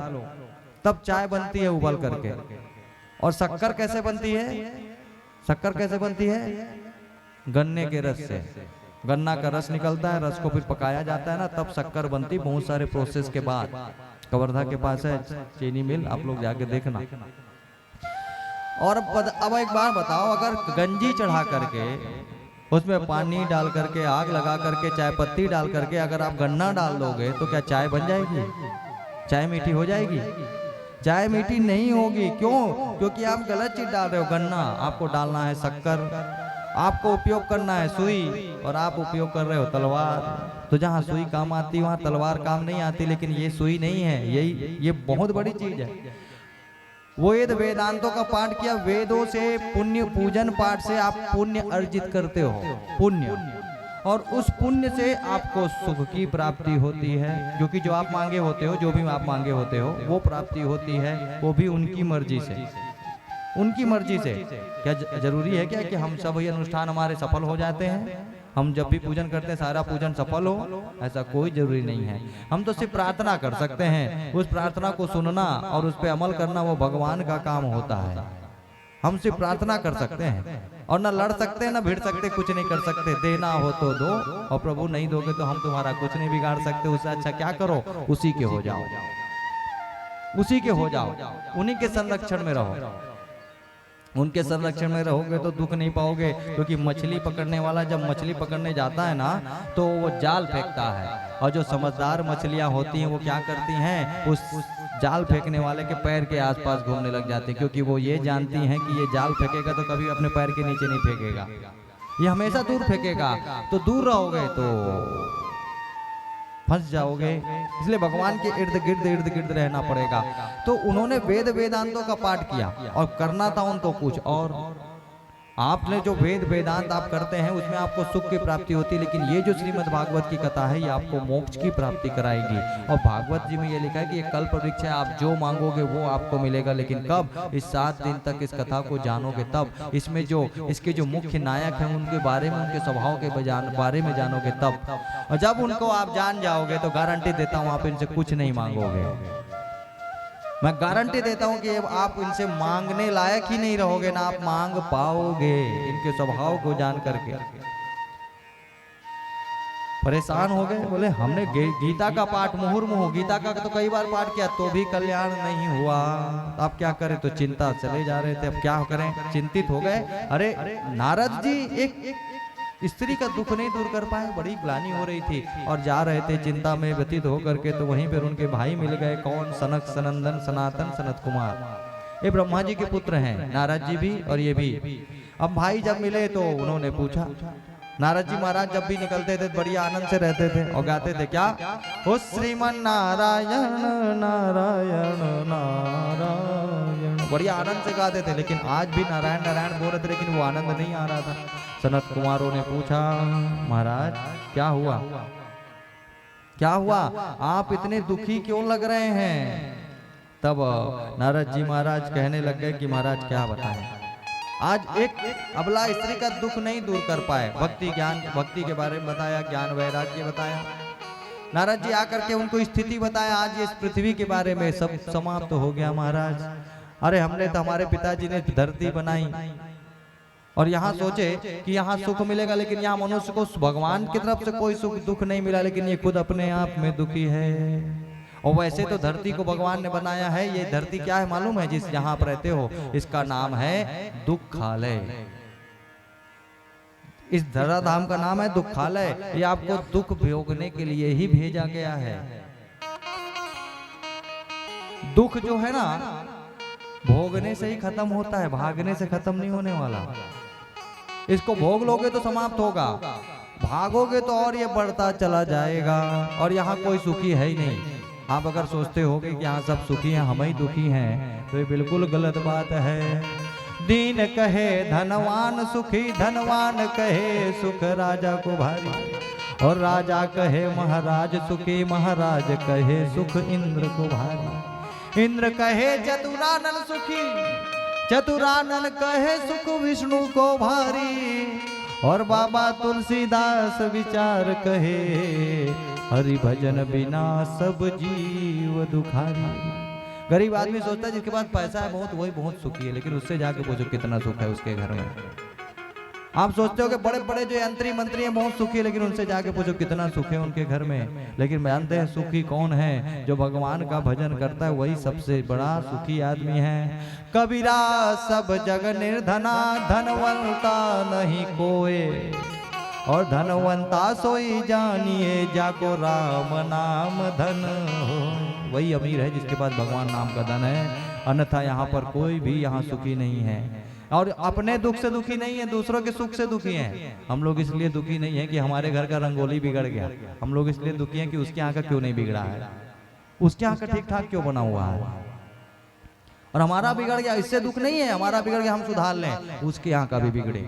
तब चाय बनती है उबल करके। और शक्कर कैसे बनती है? शक्कर कैसे बनती है? गन्ने के रस से। गन्ना का रस निकलता है, रस को फिर पकाया जाता है ना, तब शक्कर बनती। बहुत सारे प्रोसेस के बाद कवर्धा के पास है चीनी मिल, आप लोग जाके देखना। और अब एक बार बताओ, अगर गंजी चढ़ा करके उसमें पानी डाल करके, आग लगा करके, चाय पत्ती डाल करके अगर आप गन्ना डाल दोगे तो क्या चाय बन जाएगी? चाय मीठी हो जाएगी? चाय मीठी नहीं होगी। क्यों? क्योंकि आप गलत चीज डाल रहे हो। गन्ना आपको डालना है शक्कर, आपको उपयोग करना है सुई, और आप उपयोग कर रहे हो तलवार। तो जहाँ सुई काम आती वहाँ तलवार काम नहीं आती। लेकिन ये सुई नहीं है, ये बहुत बड़ी चीज है। वेद वेदांतों का पाठ किया, वेदों से पुण्य, पूजन पाठ से आप पुण्य अर्जित करते हो, पुण्य। और उस पुण्य से आपको सुख की प्राप्ति होती है, क्योंकि जो आप मांगे होते हो, जो भी आप मांगे होते हो वो प्राप्ति होती है, वो भी उनकी मर्जी से। उनकी मर्जी से। क्या जरूरी है क्या कि हम सब ये अनुष्ठान हमारे सफल हो जाते हैं? हम जब भी पूजन करते हैं सारा पूजन सफल हो? ऐसा कोई जरूरी नहीं है। हम तो सिर्फ प्रार्थना कर सकते हैं। उस प्रार्थना को सुनना और उस पर अमल करना वो भगवान का काम होता है। हम सिर्फ प्रार्थना कर सकते हैं और ना लड़ सकते हैं, ना भिड़ सकते, कुछ नहीं कर सकते। देना हो तो दो, और प्रभु नहीं दोगे तो हम तुम्हारा कुछ नहीं बिगाड़ सकते। उससे अच्छा क्या करो, उसी के हो जाओ, उसी के हो जाओ, उन्हीं के संरक्षण में रहो। उनके संरक्षण में रहोगे तो दुख नहीं पाओगे। क्योंकि मछली पकड़ने वाला जब मछली पकड़ने जाता है ना, तो वो जाल फेंकता है, और जो समझदार मछलियां होती हैं वो क्या करती हैं, उस जाल फेंकने वाले के पैर के आसपास घूमने लग जाती हैं। क्योंकि वो ये जानती हैं कि ये जाल फेंकेगा तो कभी अपने पैर के नीचे नहीं फेंकेगा, ये हमेशा दूर फेंकेगा। तो दूर रहोगे तो फंस जाओगे। इसलिए भगवान के इर्द गिर्द रहना पड़ेगा। तो उन्होंने वेद वेदांतों का पाठ किया और करना था उनको कुछ और। आपने जो वेद वेदांत आप करते हैं उसमें आपको सुख की प्राप्ति होती है, लेकिन ये जो श्रीमद् भागवत की कथा है ये आपको मोक्ष की प्राप्ति कराएगी। और भागवत जी में ये लिखा है कि ये कल्प वृक्ष है, आप जो मांगोगे वो आपको मिलेगा, लेकिन कब? इस 7 दिन तक इस कथा को जानोगे तब। इसमें जो इसके जो मुख्य नायक हैं उनके बारे में, उनके स्वभाव के बारे में जानोगे तब। और जब उनको आप जान जाओगे तो गारंटी देता हूँ आप इनसे कुछ नहीं मांगोगे। मैं गारंटी देता हूं कि आप इनसे मांगने लायक ही नहीं रहोगे, ना आप मांग पाओगे इनके स्वभाव को जान करके। परेशान हो गए, बोले हमने गीता का पाठ मुहुर्मुहु, गीता का तो कई बार पाठ किया तो भी कल्याण नहीं हुआ, तो आप क्या करें? तो चिंता चले जा रहे थे, अब क्या करें? चिंतित हो गए। अरे नारद जी एक स्त्री का दुख नहीं दूर कर पाए, बड़ी ग्लानि हो रही थी और जा रहे थे चिंता में व्यतीत होकर के, तो वहीं पर उनके भाई मिल गए। कौन? सनक, सनंदन, सनातन, सनत कुमार। ये ब्रह्मा जी के पुत्र हैं, नारद जी भी और ये भी। अब भाई जब मिले तो उन्होंने पूछा, नारद जी महाराज जब भी निकलते थे बड़ी आनंद से रहते थे और गाते थे क्या? ओ श्रीमन नारायण नारायण नारायण, बड़ी आनंद से गाते थे। लेकिन आज भी नारायण नारायण बोल रहे थे, लेकिन वो आनंद नहीं आ रहा था। सनत कुमारों ने पूछा, महाराज क्या हुआ, क्या हुआ? आप इतने दुखी क्यों लग रहे हैं? तब नारद जी महाराज कहने लग गए कि महाराज क्या बताएं, आज एक अबला स्त्री का दुख नहीं दूर कर पाए। भक्ति ज्ञान, भक्ति के बारे में बताया, ज्ञान वैराग्य बताया। नारद जी आकर के उनको स्थिति बताया, आज इस पृथ्वी के बारे में सब समाप्त हो गया महाराज। अरे हमने तो, हमारे पिताजी ने धरती बनाई और यहाँ सोचे कि यहाँ सुख मिलेगा, लेकिन यहाँ मनुष्य को भगवान की तरफ से कोई सुख दुख नहीं मिला, लेकिन ये खुद अपने आप में दुखी है। और वैसे तो धरती को भगवान ने बनाया है। ये धरती क्या है मालूम है? जिस जहां आप रहते हो इसका नाम है दुखालय। इस धराधाम का नाम है दुखालय। ये आपको दुख भोगने के लिए ही भेजा गया है। दुख जो है ना भोगने से ही खत्म होता है, भागने से खत्म नहीं होने वाला। इसको भोग लोगे तो समाप्त होगा, भागोगे तो और ये बढ़ता चला जाएगा। और यहाँ कोई सुखी है ही नहीं। आप अगर सोचते हो कि यहाँ सब सुखी हैं, हम ही दुखी हैं, तो ये बिल्कुल गलत बात है। दीन कहे धनवान सुखी, धनवान कहे सुख राजा को भारी, और राजा कहे महाराज सुखी, महाराज कहे सुख इंद्र को भारी। इंद्र कहे चतुरानन सुखी, चतुरानन कहे सुख विष्णु को भारी, और बाबा तुलसीदास विचार कहे हरि भजन बिना सब जीव दुखारी। गरीब आदमी सोचता है जिसके पास पैसा है बहुत, वही बहुत सुखी है, लेकिन उससे जाके पूछो कितना सुख है उसके घर में। आप सोचते हो कि बड़े बड़े जो यंत्री मंत्री हैं बहुत सुखी है, लेकिन उनसे जाके पूछो कितना सुख है उनके घर में। लेकिन जानते हैं सुखी कौन है? जो भगवान का भजन करता है वही सबसे बड़ा सुखी आदमी है। कबीरा सब जग निर्धना, धनवंता नहीं कोई, और धनवंता सोई जानिए जाको राम नाम धन हो। वही अमीर है जिसके पास भगवान नाम का धन है, अन्यथा यहाँ पर कोई भी यहाँ सुखी नहीं है। और अपने दुख से दुखी नहीं है, दूसरों के सुख से दुखी हैं। हम लोग इसलिए दुखी नहीं है कि हमारे घर का रंगोली बिगड़ गया, हम लोग इसलिए दुखी हैं कि उसके यहाँ का क्यों नहीं बिगड़ा है, उसके यहाँ का ठीक ठाक क्यों बना हुआ है। और हमारा बिगड़ गया इससे दुख नहीं है, हमारा बिगड़ गया हम सुधार लें, उसके यहाँ का भी बिगड़े।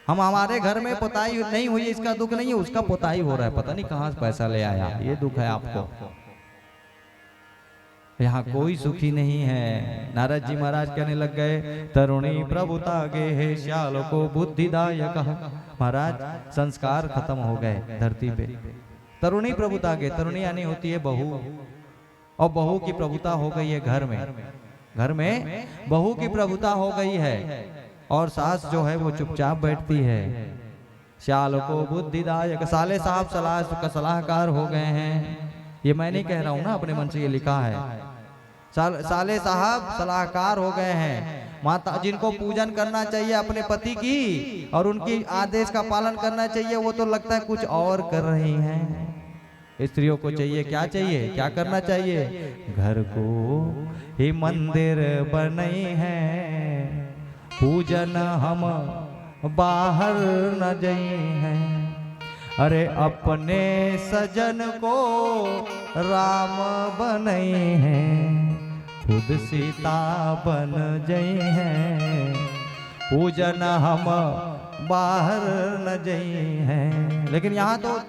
हम हमारे घर में पोताई नहीं हुई इसका दुख नहीं है, उसका पोताई हो रहा है, पता नहीं कहाँ से पैसा ले आया, ये दुख है आपको। यहाँ कोई सुखी नहीं है। नारद जी महाराज कहने लग गए, तरुणी प्रभुता गे हे श्याल को बुद्धिदायक। महाराज संस्कार खत्म हो गए धरती पे। तरुणी प्रभुता गे, तरुणी यानी होती है बहू, और बहू की प्रभुता हो गई है घर में। घर में बहू की प्रभुता हो गई है, और सास जो है वो चुपचाप बैठती है। श्याल को बुद्धिदायक, साले साहब सलाहकार हो गए हैं। ये मैं नहीं कह रहा हूँ ना, अपने मन से ये लिखा है। साले साहब सलाहकार हो गए हैं। माता जिनको पूजन करना चाहिए अपने पति की और उनकी आदेश का पालन करना चाहिए, वो तो लगता है कुछ और कर रही हैं। स्त्रियों को चाहिए क्या चाहिए, क्या करना चाहिए? घर को ही मंदिर बनाई है, पूजन हम बाहर न जाई हैं। अरे अपने सजन को राम बनई हैं, खुद सीता बन जई हैं। पूजन हम बाहर न जई हैं। लेकिन यहाँ तो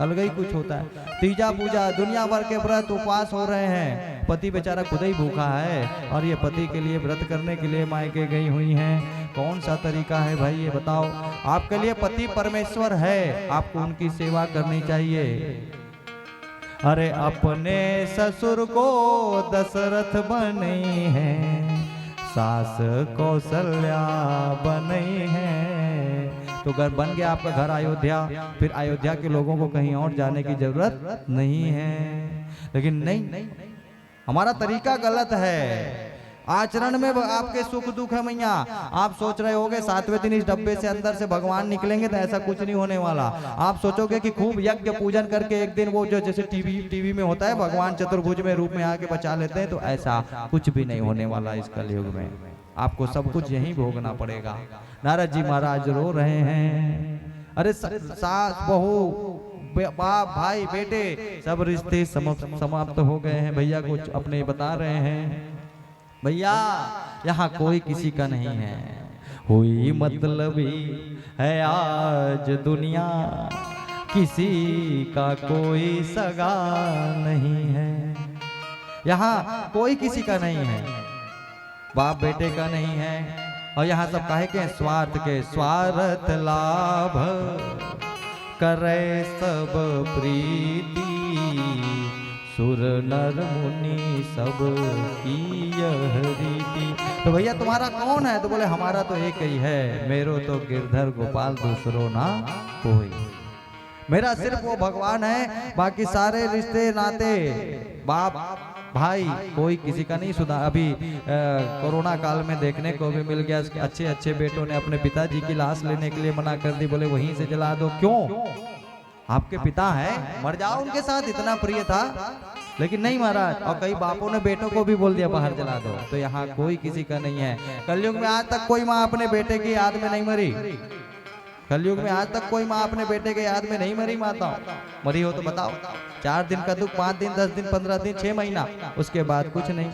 अलग ही कुछ होता है। तीजा पूजा दुनिया भर के व्रत उपवास हो रहे हैं, पति बेचारा खुद ही भूखा है और ये पति के लिए व्रत करने के लिए मायके गई हुई हैं। कौन सा तरीका है भाई ये बताओ। आपके लिए पति परमेश्वर है, आपको उनकी सेवा करनी चाहिए। अरे अपने ससुर को दशरथ बने हैं, सास कौशल्या बने हैं। तो घर बन गया आपका घर अयोध्या, फिर अयोध्या के लोगों को कहीं और जाने की जरूरत नहीं है। लेकिन नहीं, हमारा तरीका गलत है। आचरण में आपके सुख दुख है मैया। आप सोच रहे होगे 7वें दिन इस डब्बे से अंदर से भगवान निकलेंगे, तो ऐसा कुछ नहीं होने वाला। आप सोचोगे कि खूब यज्ञ पूजन करके एक दिन वो जो जैसे टीवी में होता है भगवान चतुर्भुज में रूप में आके बचा लेते हैं, तो ऐसा कुछ भी नहीं होने वाला इस कलयुग में। आपको सब कुछ यहीं भोगना पड़ेगा। नारद जी महाराज रो रहे हैं। अरे सास बहू बाप भाई बेटे सब रिश्ते समाप्त हो गए हैं। भैया कुछ अपने बता रहे हैं, भैया यहाँ कोई किसी का नहीं है। हुई मतलबी है आज दुनिया, किसी का कोई सगा नहीं है। यहाँ कोई किसी का नहीं है, बाप बेटे का नहीं है। और यहाँ सब काहे के स्वार्थ के, स्वार्थ लाभ करे सब प्रीति, सुर नर मुनि सब की यह रीति। तो भैया तुम्हारा कौन है? तो बोले हमारा तो एक ही है, मेरो तो गिरधर गोपाल दूसरो ना कोई। मेरा सिर्फ वो भगवान है, बाकी सारे रिश्ते नाते बाप भाई कोई किसी का नहीं सुधा। अभी कोरोना काल में देखने को भी मिल गया, अच्छे अच्छे बेटों ने अपने पिताजी की लाश लेने के लिए मना कर दी, बोले वहीं से जला दो। क्यों? आपके पिता हैं, मर जाओ उनके साथ, इतना प्रिय था। लेकिन नहीं महाराज, और कई बापों ने बेटों को भी बोल दिया बाहर जला दो। तो यहाँ कोई किसी का नहीं है। कलयुग में आज तक कोई माँ अपने बेटे की याद में नहीं मरी। कलयुग में आज तक कोई माँ अपने बेटे के याद में नहीं मरी। माता मरी हो तो बताओ। 4 दिन का दुख, 5 दिन, 10 दिन, 15 दिन, 6 महीना, उसके बाद कुछ नहीं।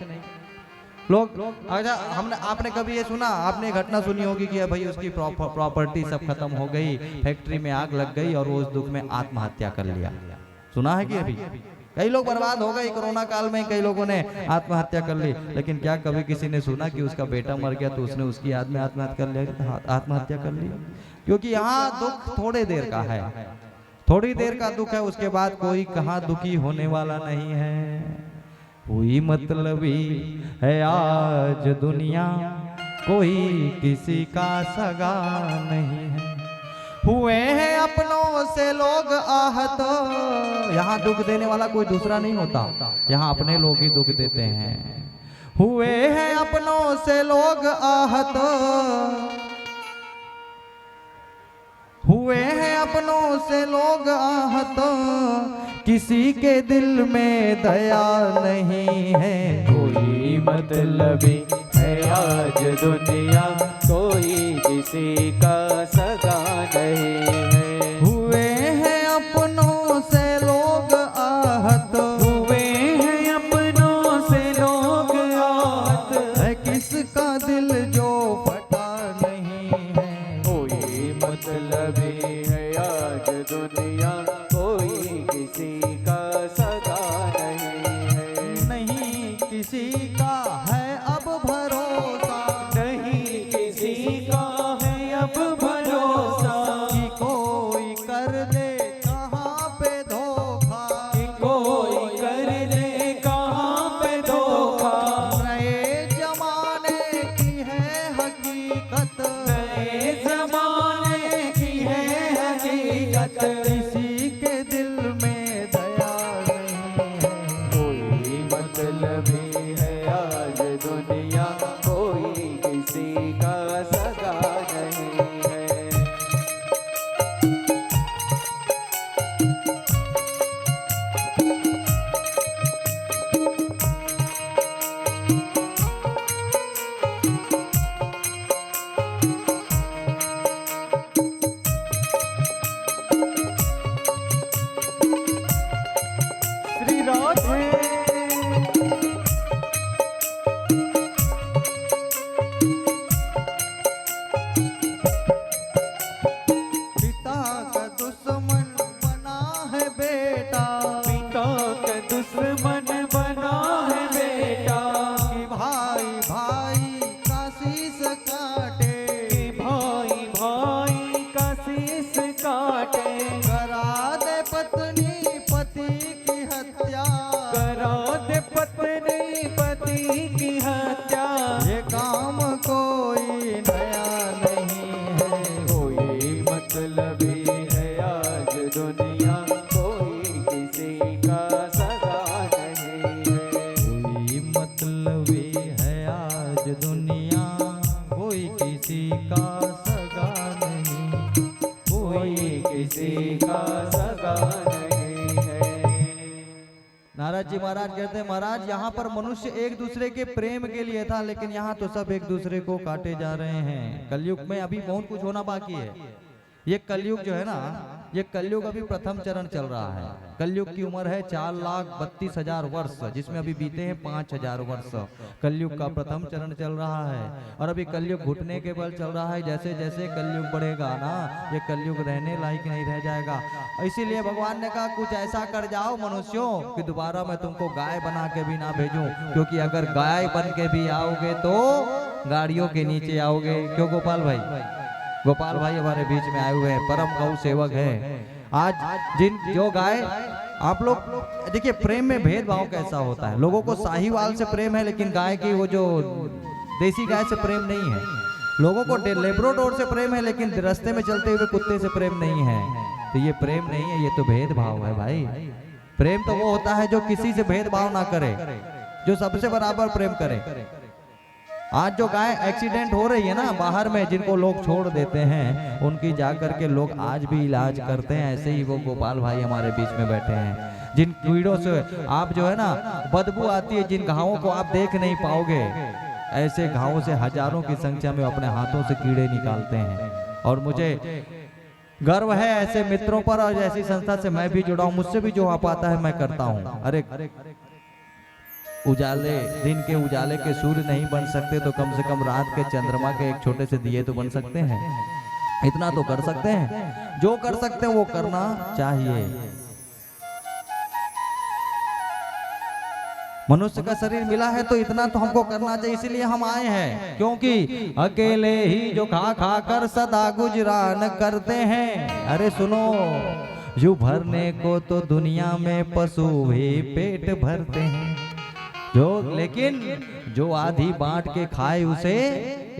लोग अच्छा, हमने आपने कभी ये सुना, आपने घटना सुनी होगी कि भाई उसकी प्रॉपर्टी सब खत्म हो गई, फैक्ट्री में आग लग गई और वो उस दुख में आत्महत्या कर लिया। सुना है कि अभी कई लोग बर्बाद हो गए कोरोना काल में, कई लोगों ने आत्महत्या कर ली। लेकिन क्या कभी किसी ने सुना कि उसका बेटा मर गया तो उसने उसकी याद में आत्महत्या कर ली? क्योंकि यहाँ दुख थोड़े देर का है, थोड़ी देर का दुख है, उसके बाद कोई कहाँ दुखी होने वाला नहीं है। कोई मतलबी है आज दुनिया, कोई किसी का सगा नहीं है। हुए हैं अपनों से लोग आहत, यहाँ दुख देने वाला कोई दूसरा नहीं होता, यहाँ अपने लोग ही दुख देते हैं। हुए हैं अपनों से लोग आहत, हुए हैं अपनों से लोग आहत, किसी के दिल में दया नहीं है। कोई मतलबी है आज दुनिया, कोई किसी का सगा नहीं है। हुए हैं अपनों से लोग आहत, हुए हैं अपनों से लोग आहत, है किसका दिल जो फटा नहीं है। कोई मतलबी है आज दुनिया, कोई किसी का सगा नहीं है। नहीं किसी का है अब भरोसा, नहीं किसी का है अब भरोसा, कि कोई कर दे कहाँ पे धोखा, कि कोई कर दे कहाँ पे धोखा। नए जमाने की है हकीकत, नए जमाने की है हकीकत, किसी के दिल में दया नहीं है। कोई मतलबी है आज दुनिया, कोई किसी का सगा नहीं है। श्री राधे डांटे, भाई भाई का शीश काटे, करा दे पत्नी पति की हत्या, करा दे पत्नी पति की हत्या। ये काम कोई नया नहीं है, कोई मतलबी है आज दुनिया, कोई किसी का सगा नहीं है। कोई मतलबी है आज दुनिया, कोई किसी का सगा नहीं, कोई किसी का सगा नहीं है। नारद जी महाराज कहते हैं, महाराज यहाँ पर मनुष्य एक दूसरे के प्रेम के लिए था, लेकिन यहाँ तो सब एक दूसरे को काटे जा रहे हैं। कलयुग में अभी बहुत कुछ होना बाकी है। ये कलयुग जो है ना, ये कलयुग अभी प्रथम चरण चल रहा है। कलयुग की उम्र है 4,32,000 वर्ष, जिसमें अभी बीते हैं 5,000 वर्ष। कलयुग का प्रथम चरण चल रहा है और अभी कलयुग घुटने के बल चल रहा है। जैसे जैसे कलयुग बढ़ेगा ना, ये कलयुग रहने लायक नहीं रह जाएगा। इसीलिए भगवान ने कहा कुछ ऐसा कर जाओ मनुष्यों कि दोबारा मैं तुमको गाय बना के भी ना भेजूं, क्योंकि अगर गाय बन के भी आओगे तो गाड़ियों के नीचे आओगे। क्यों गोपाल भाई? गोपाल भाई हमारे बीच में आए हुए हैं, परम गौ सेवक हैं। आज जो गाय आप लोग देखिए, प्रेम में भेदभाव कैसा होता है। लोगों को साहीवाल से प्रेम है, लेकिन गाय की वो जो देसी गाय से प्रेम नहीं है। लोगों को लेब्राडोर से प्रेम है, लेकिन रास्ते में चलते हुए कुत्ते से प्रेम नहीं है। तो ये प्रेम नहीं है, ये तो भेदभाव है भाई। प्रेम तो वो होता है जो किसी से भेदभाव ना करे, जो सबसे बराबर प्रेम करे। आज जो गाय एक्सीडेंट हो रही है ना बाहर में, जिनको लोग छोड़ देते हैं, उनकी जाकर के लोग आज भी इलाज करते हैं। ऐसे ही वो गोपाल भाई हमारे बीच में बैठे हैं, जिन कीड़ों से आप जो है ना बदबू आती है, जिन घावों को आप देख नहीं पाओगे, ऐसे घावों से हजारों की संख्या में अपने हाथों से कीड़े निकालते हैं। और मुझे गर्व है ऐसे मित्रों पर, और ऐसी संस्था से मैं भी जुड़ा हूँ। मुझसे भी जो आ पाता है मैं करता हूँ। अरे उजाले, दिन के उजाले के सूर्य नहीं बन सकते, तो कम से कम रात के चंद्रमा के एक छोटे से दिए तो बन सकते हैं। इतना तो कर सकते हैं। जो कर सकते हैं वो करना चाहिए। मनुष्य का शरीर मिला है तो इतना तो हमको करना चाहिए, इसीलिए हम आए हैं। क्योंकि अकेले ही जो खा खा कर सदा गुजरान करते हैं। अरे सुनो, यूं भरने को तो दुनिया में पशु भी पेट भरते हैं, लेकिन जो आधी बांट के खाए उसे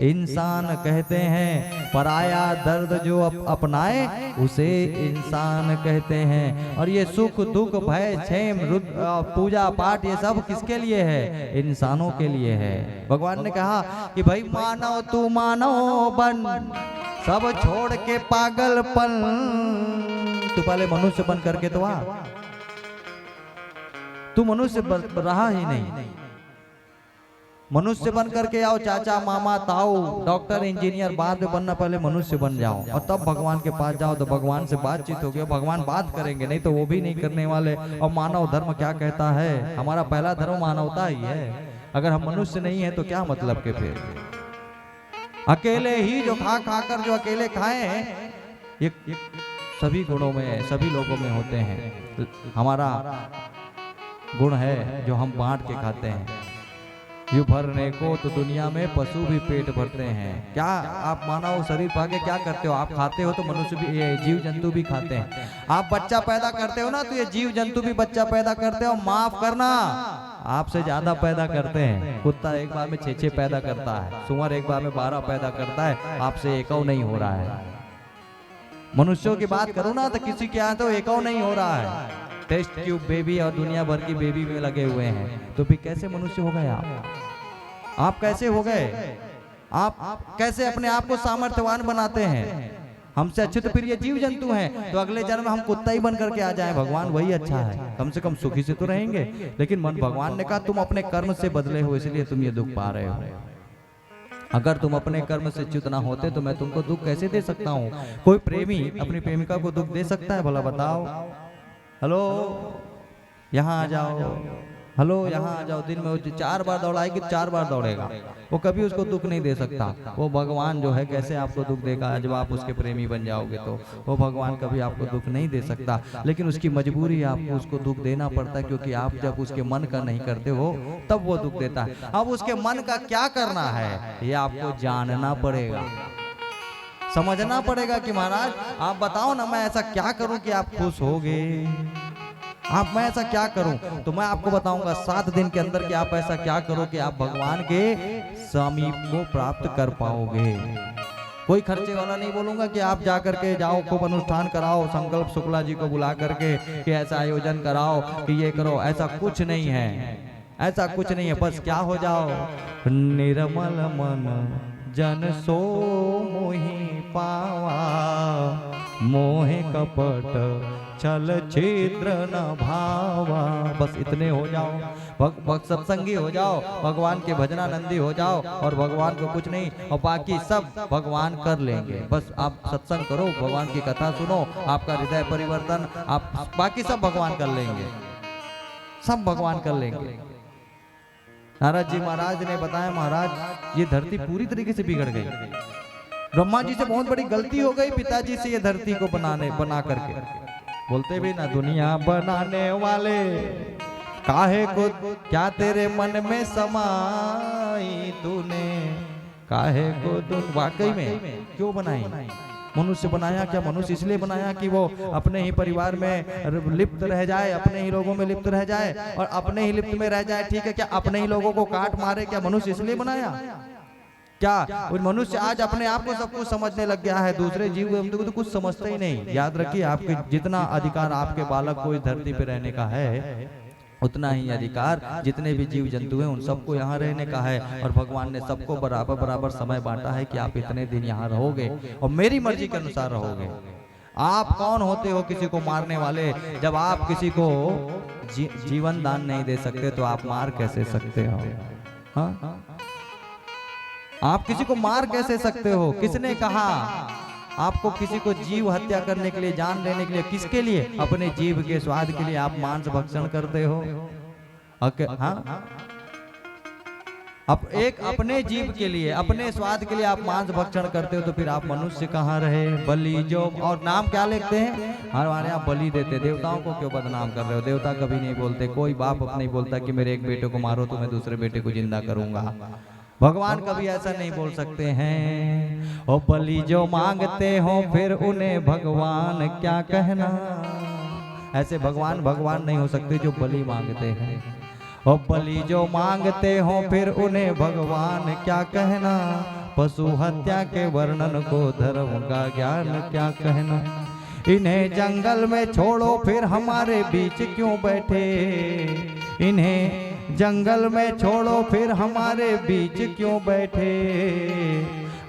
इंसान कहते हैं। पराया दर्द जो अपनाए उसे इंसान कहते हैं। और ये सुख दुख भय क्षेम पूजा पाठ ये सब किसके लिए है? इंसानों के लिए है। भगवान ने कहा कि भाई मानव तू मानव बन, सब छोड़ के पागलपन। तू पहले मनुष्य बन करके तो आ, तू मनुष्य रहा ही नहीं। मनुष्य बन करके आओ, चाचा मामा ताऊ डॉक्टर इंजीनियर बाद में बनना, पहले मनुष्य बन जाओ और तब भगवान के पास जाओ, तो भगवान से बातचीत होगी। भगवान बात करेंगे, नहीं तो वो भी नहीं करने वाले। और मानव धर्म क्या कहता है? हमारा पहला धर्म मानवता ही है। अगर हम मनुष्य नहीं है तो क्या मतलब के? फिर अकेले ही जो खा खा कर जो अकेले खाए, ये सभी गुणों में सभी लोगों में होते हैं। हमारा गुण है जो हम बांट के खाते हैं। यूं भरने को तो दुनिया में पशु भी पेट भरते हैं। क्या आप मानव शरीर पाके क्या करते हो? आप खाते हो तो मनुष्य भी, ये जीव जंतु भी खाते हैं। आप बच्चा पैदा करते हो ना, तो ये जीव जंतु भी बच्चा पैदा करते हो। माफ करना, आपसे ज्यादा पैदा करते हैं। कुत्ता एक बार में 6 पैदा करता है, सुअर एक बार में 12 पैदा करता है। आपसे एकौ नहीं हो रहा है। मनुष्यों की बात करो ना, तो किसी के यहाँ तो एकौ नहीं हो रहा है। टेस्ट ट्यूब बेबी और दुनिया भर की बेबी में लगे हुए हैं। तो फिर कैसे मनुष्य हो गए आप कैसे हो गए? आप कैसे अपने आप को सामर्थ्यवान बनाते हैं? हमसे अच्छे तो फिर ये जीव जंतु हैं। तो अगले जन्म में हम कुत्ता ही बन करके आ जाएं, भगवान वही अच्छा है। कम से कम सुखी से तो रहेंगे। लेकिन मन भगवान ने कहा तुम अपने कर्म से बदले हो, इसलिए तुम ये दुख पा रहे हो। अगर तुम अपने कर्म से च्युत ना होते तो मैं तुमको दुख कैसे दे सकता हूँ? कोई प्रेमी अपनी प्रेमिका को दुख दे सकता है? भला बताओ। हेलो, यहाँ आ जाओ। हेलो यहाँ आ जाओ, दिन में वो 4 बार दौड़ाएगी, 4 बार दौड़ेगा, वो कभी उसको दुख नहीं दे सकता। वो भगवान जो है कैसे आपको दुख देगा, जब आप उसके प्रेमी बन जाओगे तो वो भगवान कभी आपको दुख नहीं दे सकता। लेकिन उसकी मजबूरी है, आपको उसको दुख देना पड़ता है, क्योंकि आप जब उसके मन का नहीं करते हो तब वो दुख देता है। अब उसके मन का क्या करना है ये आपको जानना पड़ेगा, समझना पड़ेगा कि महाराज आप बताओ ना, मैं ऐसा क्या करूं कि आप खुश होगे, आप मैं ऐसा क्या करूं। तो मैं आपको बताऊंगा 7 दिन के अंदर कि आप ऐसा क्या करो कि आप भगवान के समीप को प्राप्त कर पाओगे। कोई खर्चे वाला नहीं बोलूंगा कि आप जा करके जाओ, खूब अनुष्ठान कराओ, संकल्प शुक्ला जी को बुला करके कि ऐसा आयोजन कराओ कि ये करो, ऐसा कुछ नहीं है, ऐसा कुछ नहीं है। बस क्या हो जाओ, निर्मल मन जन सो मोहि पावा, मोहे कपट छल छिद्र न भावा। बस इतने हो जाओ, सत्संगी हो जाओ, भगवान के भजनानंदी हो जाओ, और भगवान को कुछ नहीं, और बाकी सब भगवान कर लेंगे। बस आप सत्संग करो, भगवान की कथा सुनो, आपका हृदय परिवर्तन, आप बाकी सब भगवान कर लेंगे, सब भगवान कर लेंगे। नारद जी महाराज ने बताया, महाराज ये धरती पूरी तरीके से बिगड़ गई, ब्रह्मा जी से बहुत बड़ी गलती हो गई, पिताजी से ये धरती को बना करके। बोलते भी ना, दुनिया बनाने वाले काहे को क्या तेरे मन में समाई तूने, काहे को तुम वाकई में क्यों बनाई। मनुष्य बनाया क्या, मनुष्य इसलिए बनाया कि वो अपने ही परिवार में लिप्त रह जाए, अपने ही लोगों में लिप्त रह जाए, और अपने ही लिप्त में रह जाए, ठीक है, क्या अपने ही लोगों को काट मारे, क्या मनुष्य इसलिए बनाया क्या। मनुष्य आज अपने आप को सब कुछ समझने लग गया है, दूसरे जीव को तो कुछ समझते ही नहीं। याद रखिए, आपके जितना अधिकार आपके बालक को इस धरती पे रहने का है, उतना ही अधिकार जितने भी जीव जंतु हैं उन सबको यहाँ रहने का है। और भगवान ने सबको बराबर बराबर समय बांटा है कि आप इतने दिन यहाँ रहोगे और मेरी मर्जी के अनुसार रहोगे। आप कौन होते हो किसी को मारने वाले। जब आप किसी को जीवन दान नहीं दे सकते तो आप मार कैसे सकते हो। हाँ, आप किसी को मार कैसे सकते हो। किसने कहा आपको किसी को जीव हत्या करने के लिए, जान लेने के लिए, किसके लिए, अपने जीव के स्वाद के लिए आप मांस भक्षण करते हो। हाँ, एक अपने जीव के लिए, अपने स्वाद के लिए आप मांस भक्षण करते हो, तो फिर आप मनुष्य कहाँ रहे। बलि जो, और नाम क्या लिखते हैं हमारे यहाँ, बलि देते। देवताओं को क्यों बदनाम कर रहे हो। देवता कभी नहीं बोलते, कोई बाप नहीं बोलता कि मेरे एक बेटे को मारो तो मैं दूसरे बेटे को जिंदा करूंगा। भगवान कभी ऐसा नहीं बोल सकते हैं। ओ बलि जो मांगते हो फिर उन्हें भगवान क्या कहना। ऐसे भगवान नहीं हो सकते जो बलि मांगते हैं। ओ बलि जो मांगते हो फिर उन्हें भगवान क्या कहना। पशु हत्या के वर्णन को धर्म का ज्ञान क्या कहना। इन्हें जंगल में छोड़ो फिर हमारे बीच क्यों बैठे। इन्हें जंगल में छोड़ो फिर हमारे बीच क्यों बैठे।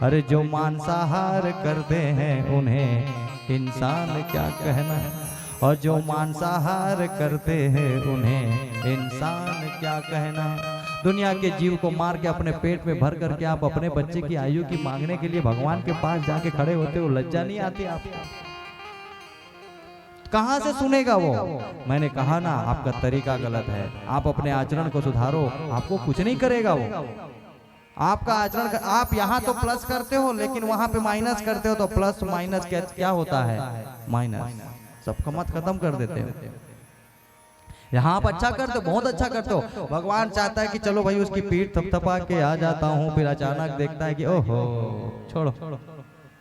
अरे जो मांसाहार करते हैं उन्हें इंसान क्या कहना। और जो मांसाहार करते हैं उन्हें इंसान क्या कहना। दुनिया के जीव को मार के अपने पेट में भर करके आप अपने बच्चे की आयु की मांगने के लिए भगवान के पास जाके खड़े होते हो। लज्जा नहीं आती आपको। कहां से सुनेगा वो। मैंने कहा ना, आपका तरीका गलत है। आप अपने आचरण को सुधारो, आपको कुछ नहीं करेगा वो। आपका आचरण आप यहाँ तो प्लस करते हो लेकिन वहां पे माइनस करते हो। तो प्लस माइनस क्या होता है, माइनस। सबका मत खत्म कर देते हो। यहाँ आप अच्छा करते हो, बहुत अच्छा करते हो। भगवान चाहता है कि चलो भाई उसकी पीठ थपथपा के आ जाता हूँ, फिर अचानक देखता है कि ओहो छोड़ो,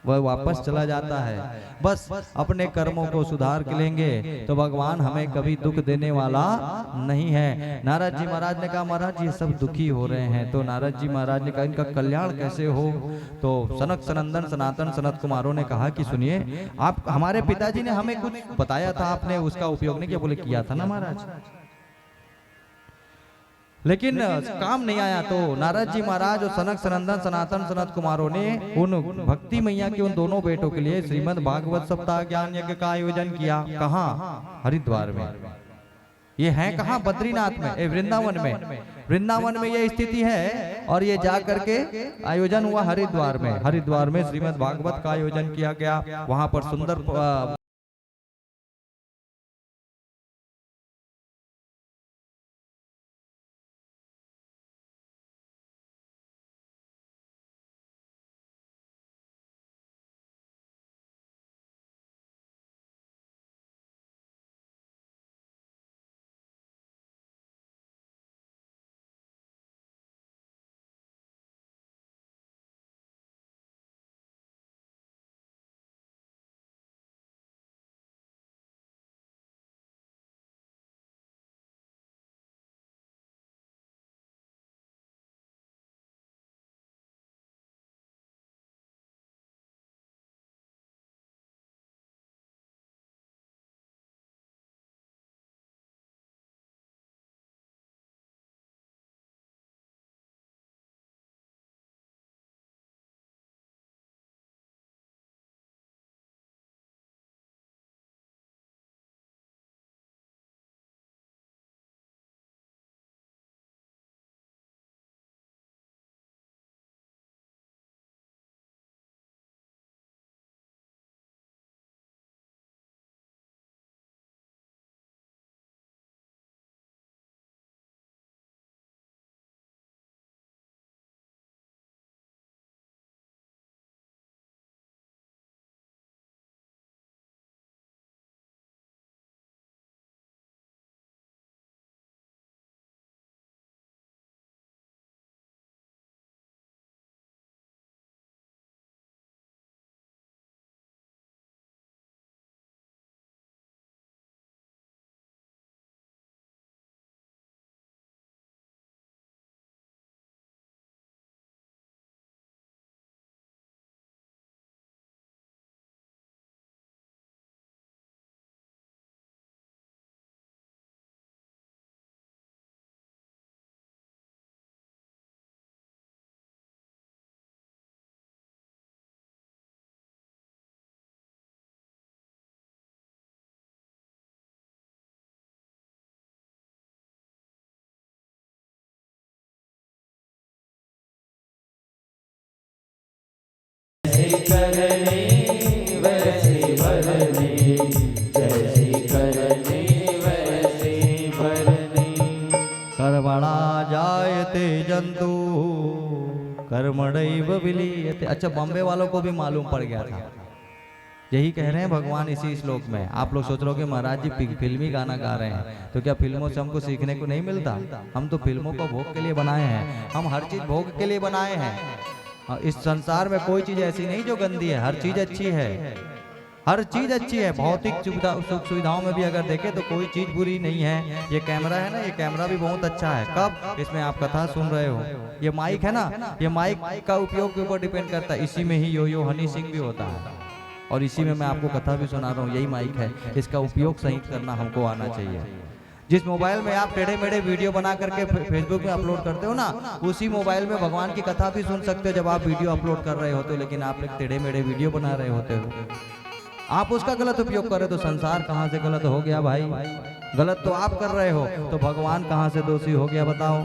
वह वापस चला जाता है। बस अपने कर्मों को सुधार के लेंगे तो भगवान हमें कभी दुख देने वाला नहीं है। नारद जी महाराज ने कहा, महाराज ये सब दुखी हो रहे हैं। तो नारद जी महाराज ने कहा, इनका कल्याण कैसे हो। तो सनक सनंदन सनातन सनत कुमारों ने कहा कि सुनिए, आप हमारे पिताजी ने हमें कुछ बताया था, आपने उसका उपयोग नहीं किया। बोले किया था ना महाराज, लेकिन काम नहीं आया। तो नारद जी महाराज और सनक सनंदन सनातन सनत कुमारों ने उन भक्ति मैया के उन दोनों बेटों के लिए श्रीमद् भागवत सप्ताह ज्ञान यज्ञ का आयोजन किया। कहाँ, हरिद्वार में। ये है कहाँ, बद्रीनाथ में, वृंदावन में। वृंदावन में ये स्थिति है और ये जा करके आयोजन हुआ हरिद्वार में। हरिद्वार में श्रीमद् भागवत का आयोजन किया गया। वहां पर सुंदर करनी वैसी भरनी, जैसी करनी वैसी भरनी। कर्मणा जायते जंतु कर्मणैव विलीयते। अच्छा, बॉम्बे वालों को भी मालूम पड़ गया था, यही कह रहे हैं भगवान इसी श्लोक में। आप लोग सोच रहे हो कि महाराज जी फिल्मी गाना गा रहे हैं, तो क्या फिल्मों से हमको सीखने को नहीं मिलता? हम तो फिल्मों को भोग के लिए बनाए हैं, हम हर चीज भोग के लिए बनाए हैं। इस संसार में कोई चीज ऐसी नहीं जो गंदी है, हर चीज अच्छी है, हर चीज अच्छी है। भौतिक सुख सुविधाओं में भी अगर देखें तो कोई चीज बुरी नहीं है। ये कैमरा है ना, ये कैमरा भी बहुत अच्छा है। कब? इसमें आप कथा सुन रहे हो। ये माइक है ना, ये माइक का उपयोग के ऊपर डिपेंड करता है। इसी में ही यो हनी सिंह भी होता है, और इसी में मैं आपको कथा भी सुना रहा हूँ। यही माइक है, इसका उपयोग सही करना हमको आना चाहिए। जिस मोबाइल में आप टेढ़े मेढ़े वीडियो बना करके फेसबुक में अपलोड करते हो ना, उसी मोबाइल में भगवान की कथा भी सुन सकते हो जब आप वीडियो अपलोड कर रहे होते हो। लेकिन आप एक टेढ़े मेढ़े वीडियो बना रहे होते हो, आप उसका गलत उपयोग कर रहे हो, तो संसार कहाँ से गलत हो गया भाई? गलत तो आप कर रहे हो, तो भगवान कहाँ से दोषी हो गया बताओ?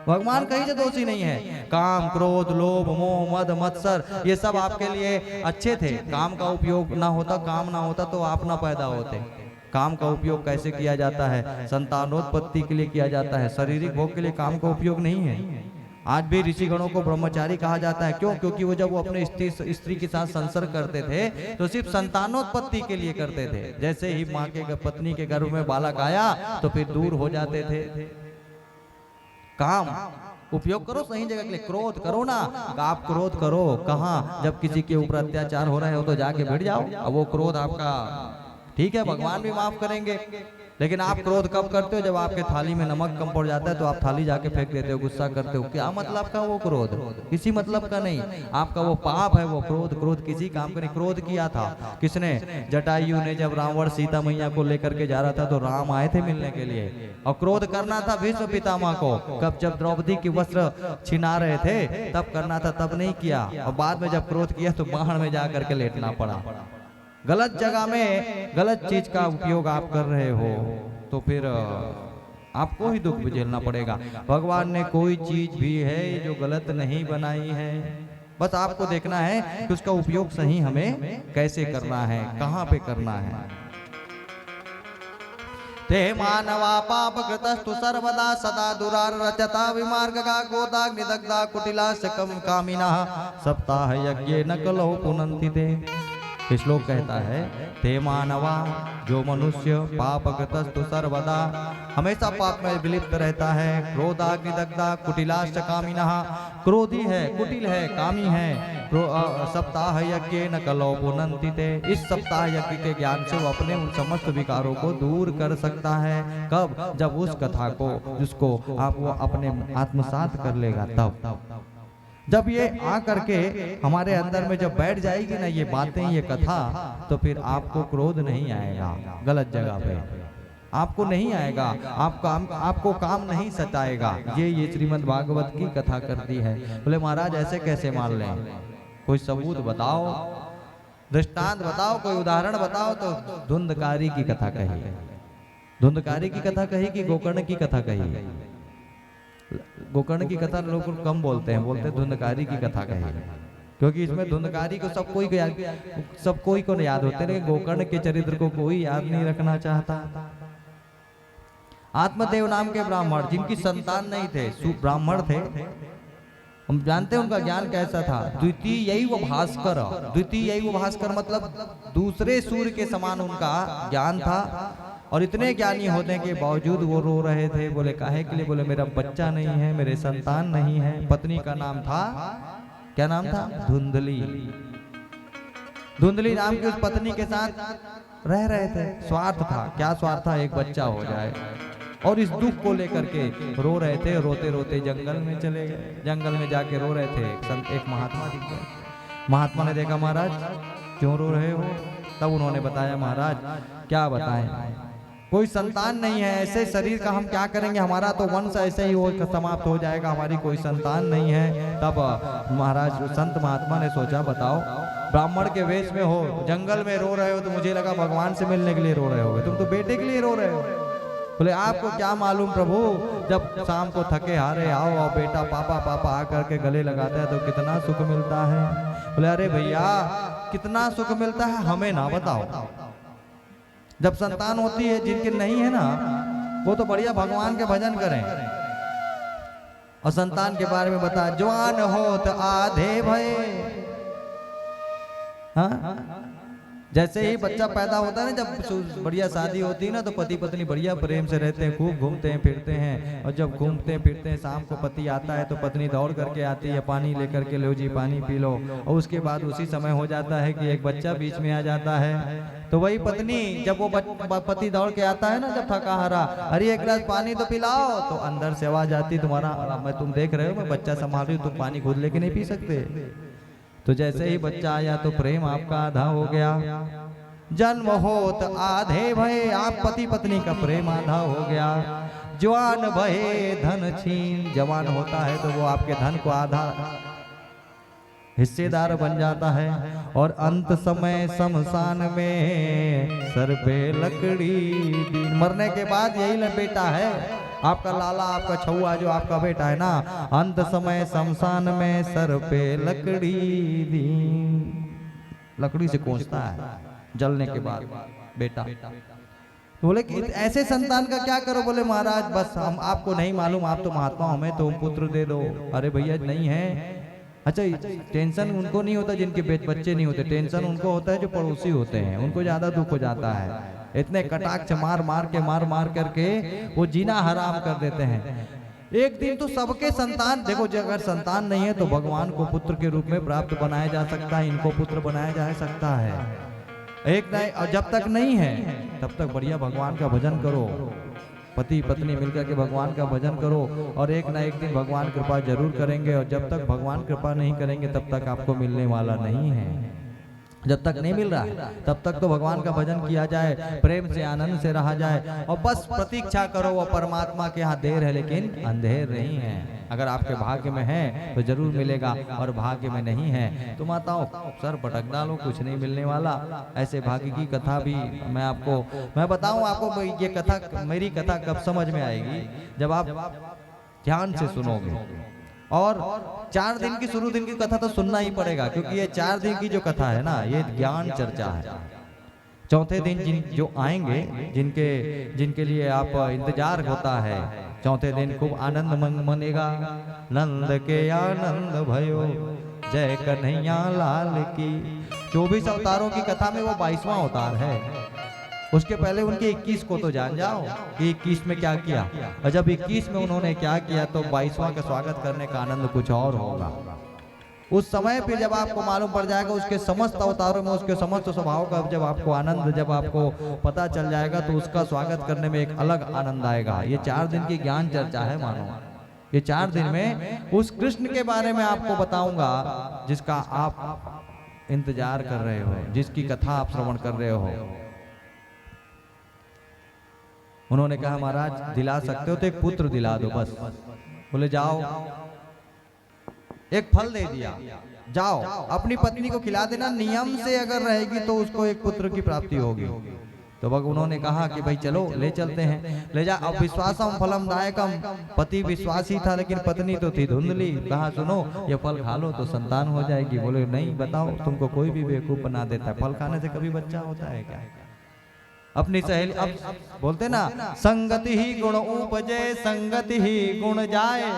भगवान कहीं से दोषी नहीं है। काम, क्रोध, लोभ, मोह, मद, मत्सर, ये सब आपके लिए अच्छे थे। काम का उपयोग ना होता, काम ना होता तो आप ना पैदा होते। काम का उपयोग कैसे किया जाता है? संतानोत्पत्ति के लिए किया जाता है, शारीरिक भोग के लिए काम का उपयोग नहीं है। आज भी ऋषिगणों को ब्रह्मचारी कहा जाता है। क्यों? क्योंकि वो जब वो अपने स्त्री के साथ संसर्ग करते थे तो सिर्फ संतानोत्पत्ति के लिए करते थे। जैसे ही माँ के पत्नी के गर्भ में बालक आया तो फिर दूर हो जाते थे। काम उपयोग करो सही जगह के लिए। क्रोध करो ना, आप क्रोध करो कहाँ? जब किसी के ऊपर अत्याचार हो रहे हो तो जाके भिड़ जाओ। अब वो क्रोध आपका ठीक है, भगवान भी माफ करेंगे। लेकिन आप क्रोध कब करते हो? जब आपके थाली में नमक कम पड़ जाता है तो आप थाली जाके फेंक देते हो, गुस्सा करते हो। क्या मतलब का वो क्रोध? किसी मतलब का नहीं, आपका वो पाप है वो क्रोध। क्रोध किसी काम का नहीं। क्रोध किया था किसने? जटायु ने। जब रावण सीता मैया को लेकर के जा रहा था तो राम आए थे मिलने के लिए, और क्रोध करना था भीष्म पितामह को। कब? जब द्रौपदी की वस्त्र छिना रहे थे तब करना था, तब नहीं किया। और बाद में जब क्रोध किया तो बाण में जा करके लेटना पड़ा। गलत जगह में गलत चीज का उपयोग आप कर रहे हो तो फिर आपको ही दुख भी झेलना पड़ेगा। भगवान ने कोई चीज भी है जो गलत नहीं बनाई है, बस आपको देखना है कि उसका उपयोग सही हमें कैसे करना है, कहाँ पे करना है। ते मानवा पाप कृतस्तु सर्वदा सदा दुरार रचता विमार्गगा गोदाग्निदग्धा कुटिला सकम कामिना सप्ताह यज्ञ न कलौ पुनन्ति ते। श्लोक कहता है, ते मानवा, जो मनुष्य पापकृतस्तु सर्वदा, हमेशा पाप में विलिप्त रहता है। क्रोधाग्निदग्धा कुटिलाश्च कामिनः, क्रोधी है, कुटिल है, कामी है। सप्ताह यज्ञ न कलौ पुनन्ति ते, इस सप्ताह यज्ञ के ज्ञान से वो अपने उन समस्त विकारों को दूर कर सकता है। कब? जब उस कथा को जिसको आप वो अपने आत्मसात कर लेगा तब। जब ये आ करके हमारे अंदर में जब बैठ जाएगी ना ये बातें, ये कथा, तो फिर आपको क्रोध नहीं आएगा गलत जगह पे, आपको नहीं आएगा, आपको काम नहीं सताएगा। ये श्रीमद् भागवत की कथा करती है। बोले महाराज ऐसे कैसे मान लें? कोई सबूत बताओ, दृष्टांत बताओ, कोई उदाहरण बताओ। तो धुंधकारी की कथा कही। धुंधकारी की कथा कही कि गोकर्ण की कथा कही? गोकर्ण की कथा लोग कम बोलते हैं, बोलते धुंधकारी की कथा कही, क्योंकि इसमें धुंधकारी को सब कोई को याद होते, लेकिन गोकर्ण के चरित्र को कोई याद नहीं रखना चाहता। आत्मदेव नाम के ब्राह्मण जिनकी संतान नहीं थे, ब्राह्मण थे, हम जानते हैं उनका ज्ञान कैसा था। द्वितीय वो भास्कर, द्वितीय वो भास्कर मतलब दूसरे सूर्य के समान उनका ज्ञान था। और इतने ज्ञानी होने के बावजूद वो रो रहे थे। बोले काहे के लिए? बोले मेरा बच्चा नहीं है, मेरे संतान नहीं है। पत्नी का नाम था, क्या नाम था? धुंधली। धुंधली नाम की उस पत्नी के साथ रह रहे थे। स्वार्थ था। क्या स्वार्थ था? एक बच्चा हो जाए। और इस दुख को लेकर के रो रहे थे। रोते रोते जंगल में चले गए। जंगल में जाके रो रहे थे। एक महात्मा दिख गए। महात्मा ने देखा, महाराज क्यों रो रहे हो? तब उन्होंने बताया, महाराज क्या बताएं, कोई संतान नहीं है, ऐसे शरीर का हम क्या करेंगे, हमारा तो वंश ऐसे ही हो समाप्त हो जाएगा, हमारी कोई संतान नहीं है। तब महाराज संत महात्मा ने सोचा, बताओ ब्राह्मण के वेश में हो, जंगल में रो रहे हो, तो मुझे लगा भगवान से मिलने के लिए रो रहे होगे, तुम तो बेटे के लिए रो रहे हो। बोले आपको क्या मालूम प्रभु, जब शाम को थके हारे आओ और बेटा पापा पापा आकर के गले लगाता है तो कितना सुख मिलता है। बोले अरे भैया कितना सुख मिलता है हमें ना बताओ। जब संतान होती है, जिनके नहीं है ना वो तो बढ़िया भगवान के भजन करें। और संतान के बारे में बता, जवान हो तो आधे भय। हाँ, जैसे ही बच्चा पैदा होता है ना, जब बढ़िया शादी होती है ना तो पति पत्नी बढ़िया प्रेम से रहते हैं, खूब घूमते हैं फिरते हैं। और जब घूमते फिरते हैं शाम को पति आता है तो पत्नी दौड़ करके आती है, पानी लेकर के, लो जी पानी पी लो। और उसके बाद उसी समय हो जाता है कि एक बच्चा बीच में आ जाता है। तो वही पत्नी जब वो पति दौड़ के आता है ना, जब थका हारा, अरे एक गिलास पानी तो पिलाओ, तो अंदर से आवाज आती, तुम्हारा मैं तुम देख रहे हो मैं बच्चा संभाल रही हूँ, तुम पानी खुद लेके नहीं पी सकते। तो जैसे ही बच्चा आया तो प्रेम आपका आधा हो गया। जन्म होत आधे भय, आप पति पत्नी का प्रेम आधा हो गया। जवान भये धन छीन, जवान होता है तो वो आपके धन को आधा हिस्सेदार बन जाता है। और अंत समय शमशान में सर पे लकड़ी दी, मरने के बाद यही बेटा है आपका लाला, आपका छुआ जो आपका बेटा है ना, अंत समय शमशान में सर पे लकड़ी दी, लकड़ी से कोसता है जलने के बाद बेटा। तो बोले कि ऐसे संतान का क्या करो? बोले महाराज बस हम आपको नहीं मालूम, आप तो महात्मा, हमें तो पुत्र दे दो। अरे भैया नहीं है। अच्छा, टेंशन उनको नहीं होता जिनके बच्चे नहीं होते, टेंशन उनको होता है जो पड़ोसी होते हैं, उनको ज्यादा दुख हो जाता है। इतने कटाक्ष मार मार करके वो जीना हराम कर देते हैं। एक दिन तो सबके संतान, देखो अगर संतान नहीं है तो भगवान को पुत्र के रूप में प्राप्त बनाया जा सकता है, इनको पुत्र बनाया जा सकता है। एक नहीं, और जब तक नहीं है तब तक बढ़िया भगवान का भजन करो, पति पत्नी मिलकर के भगवान का भजन करो, और एक ना एक दिन भगवान कृपा जरूर करेंगे। और जब तक भगवान कृपा नहीं करेंगे तब तक आपको मिलने वाला नहीं है। जब तक नहीं मिल रहा है तब तक तो भगवान का भजन किया जाए, प्रेम से आनंद से रहा जाए, और बस प्रतीक्षा करो। वो परमात्मा के यहाँ देर है लेकिन अंधेर नहीं है। अगर आपके भाग्य में है तो जरूर मिलेगा, और भाग्य में नहीं है तो माताओं सर पटक डालो, कुछ नहीं मिलने वाला। ऐसे भाग्य की कथा भी मैं बताऊं आपको। ये कथा, मेरी कथा कब समझ में आएगी? जब आप ध्यान से सुनोगे। और 4 दिन की, शुरू दिन की कथा तो सुनना ही पड़ेगा, क्योंकि ये 4 दिन की जो कथा है ना, ये ज्ञान चर्चा है। चौथे दिन जो आएंगे, जिनके लिए आप इंतजार होता है, चौथे दिन खूब आनंद मनेगा। नंद के आनंद भयो, जय कन्हैया लाल की। 24 अवतारों की कथा में वो 22वां अवतार है। उसके पहले उनके 21 को तो जान जाओ कि 21 में क्या किया, और जब 21 में उन्होंने क्या किया तो 22वां का स्वागत करने का आनंद कुछ और होगा। उस समय पे जब आपको मालूम पड़ जाएगा उसके समस्त अवतारों में, उसके समस्त स्वभाव का जब आपको आनंद, जब आपको पता चल जाएगा तो उसका स्वागत करने में एक अलग आनंद आएगा। ये 4 दिन की ज्ञान चर्चा है मानो। ये 4 दिन में उस कृष्ण के बारे में आपको बताऊंगा जिसका आप इंतजार कर रहे हो, जिसकी कथा आप श्रवण कर रहे हो। उन्होंने कहा महाराज दिला सकते हो तो एक पुत्र दिला दो बस। बोले जाओ, एक फल दे दिया, जाओ अपनी पत्नी को खिला देना, नियम से अगर रहेगी तो उसको एक पुत्र की प्राप्ति होगी। तो वह उन्होंने कहा कि भाई चलो ले चलते हैं, ले जा। अब विश्वासम फलम दायकम, पति विश्वासी था लेकिन पत्नी तो थी धुंधली। कहा सुनो ये फल खा लो तो संतान हो जाएगी। बोले नहीं, बताओ तुमको कोई भी बेवकूफ बना देता है, फल खाने से कभी बच्चा होता है क्या? अपनी सहेली, अब बोलते ना संगति ही गुण उपजे, संगति ही गुण जाए,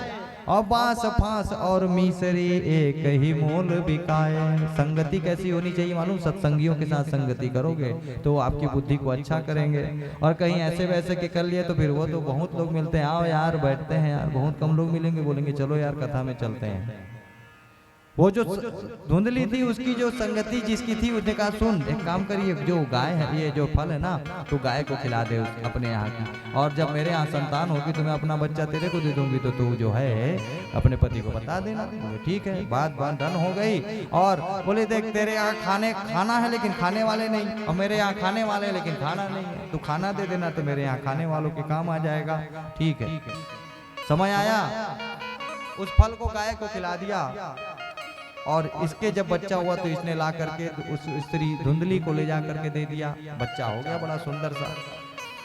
और बांस फांस और मीसरी एक ही मोल बिकाए। संगति कैसी होनी चाहिए मालूम? सत्संगियों के साथ संगति करोगे तो आपकी बुद्धि को अच्छा करेंगे। और कहीं ऐसे वैसे के कर लिए तो फिर वो तो बहुत लोग मिलते हैं, आओ यार बैठते हैं यार, बहुत कम लोग मिलेंगे, बोलेंगे चलो यार कथा में चलते हैं। वो जो धुंधली थी उसकी जो संगति जिसकी थी, उसने कहा सुन एक काम करिए, जो गाय है, ये जो फल है ना, तो गाय को खिला दे अपने यहाँ की, और जब मेरे यहाँ संतान होगी तो मैं अपना बच्चा तेरे को दे दूंगी, तो तू जो है अपने पति को बता देना। ठीक है, बात डन हो गई। और बोले देख तेरे यहाँ खाना है लेकिन खाने वाले नहीं, और मेरे यहाँ खाने वाले हैं लेकिन खाना नहीं है, तू खाना दे देना तो मेरे यहाँ खाने वालों के काम आ जाएगा। ठीक है, समय आया, उस फल को गाय को खिला दिया, और इसके जब बच्चा हुआ तो इसने ला करके उस स्त्री धुंधली को ले जा करके दे दिया। बच्चा हो गया बड़ा सुंदर सा।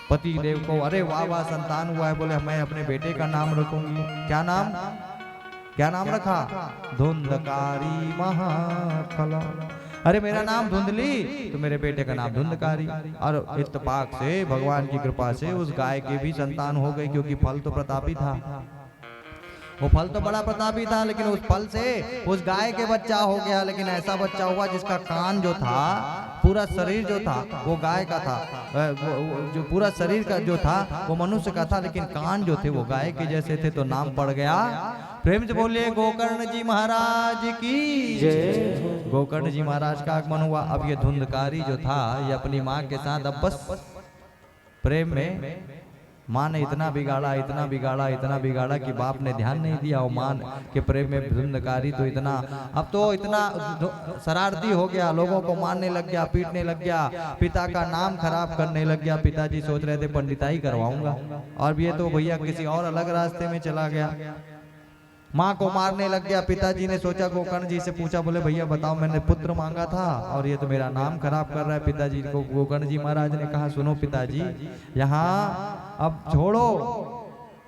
पति देव को, अरे वाह वाह संतान हुआ है, बोले मैं अपने बेटे का नाम रखूंगी। क्या नाम रखा? धुंधकारी महाखला। अरे मेरा नाम धुंधली तो मेरे बेटे का नाम धुंधकारी। और इत्तेफाक से भगवान की कृपा से उस गाय के भी संतान हो गई, क्योंकि फल तो प्रतापी था, वो फल तो बड़ा प्रतापी था, लेकिन उस फल से उस गाय के बच्चा हो गया। लेकिन ऐसा बच्चा हुआ जिसका कान जो था, पूरा शरीर जो था वो गाय का था, जो पूरा शरीर का जो था वो मनुष्य का था, लेकिन कान जो थे वो गाय के जैसे थे, तो नाम पड़ गया। प्रेम से बोलिए गोकर्ण जी महाराज की जय। गोकर्ण जी महाराज का आगमन हुआ। अब ये धुंधकारी जो था ये अपनी माँ के साथ अब बस प्रेम में, माँ ने इतना बिगाड़ा कि बाप ने ध्यान नहीं दिया, और माँ के प्रेम में धुंधकारी तो इतना शरारती हो गया, लोगों को मारने लग गया, पीटने लग गया, पिता का नाम खराब करने लग गया। पिताजी सोच रहे थे पंडिताई करवाऊंगा, और ये तो भैया किसी और अलग रास्ते में चला गया, माँ को मारने लग गया। पिताजी ने सोचा, गोकर्ण जी से पूछा, बोले भैया बताओ, मैंने पुत्र मांगा था और ये तो मेरा नाम खराब कर रहा है। पिताजी को गोकर्ण जी महाराज ने कहा, सुनो पिताजी, यहाँ अब छोड़ो,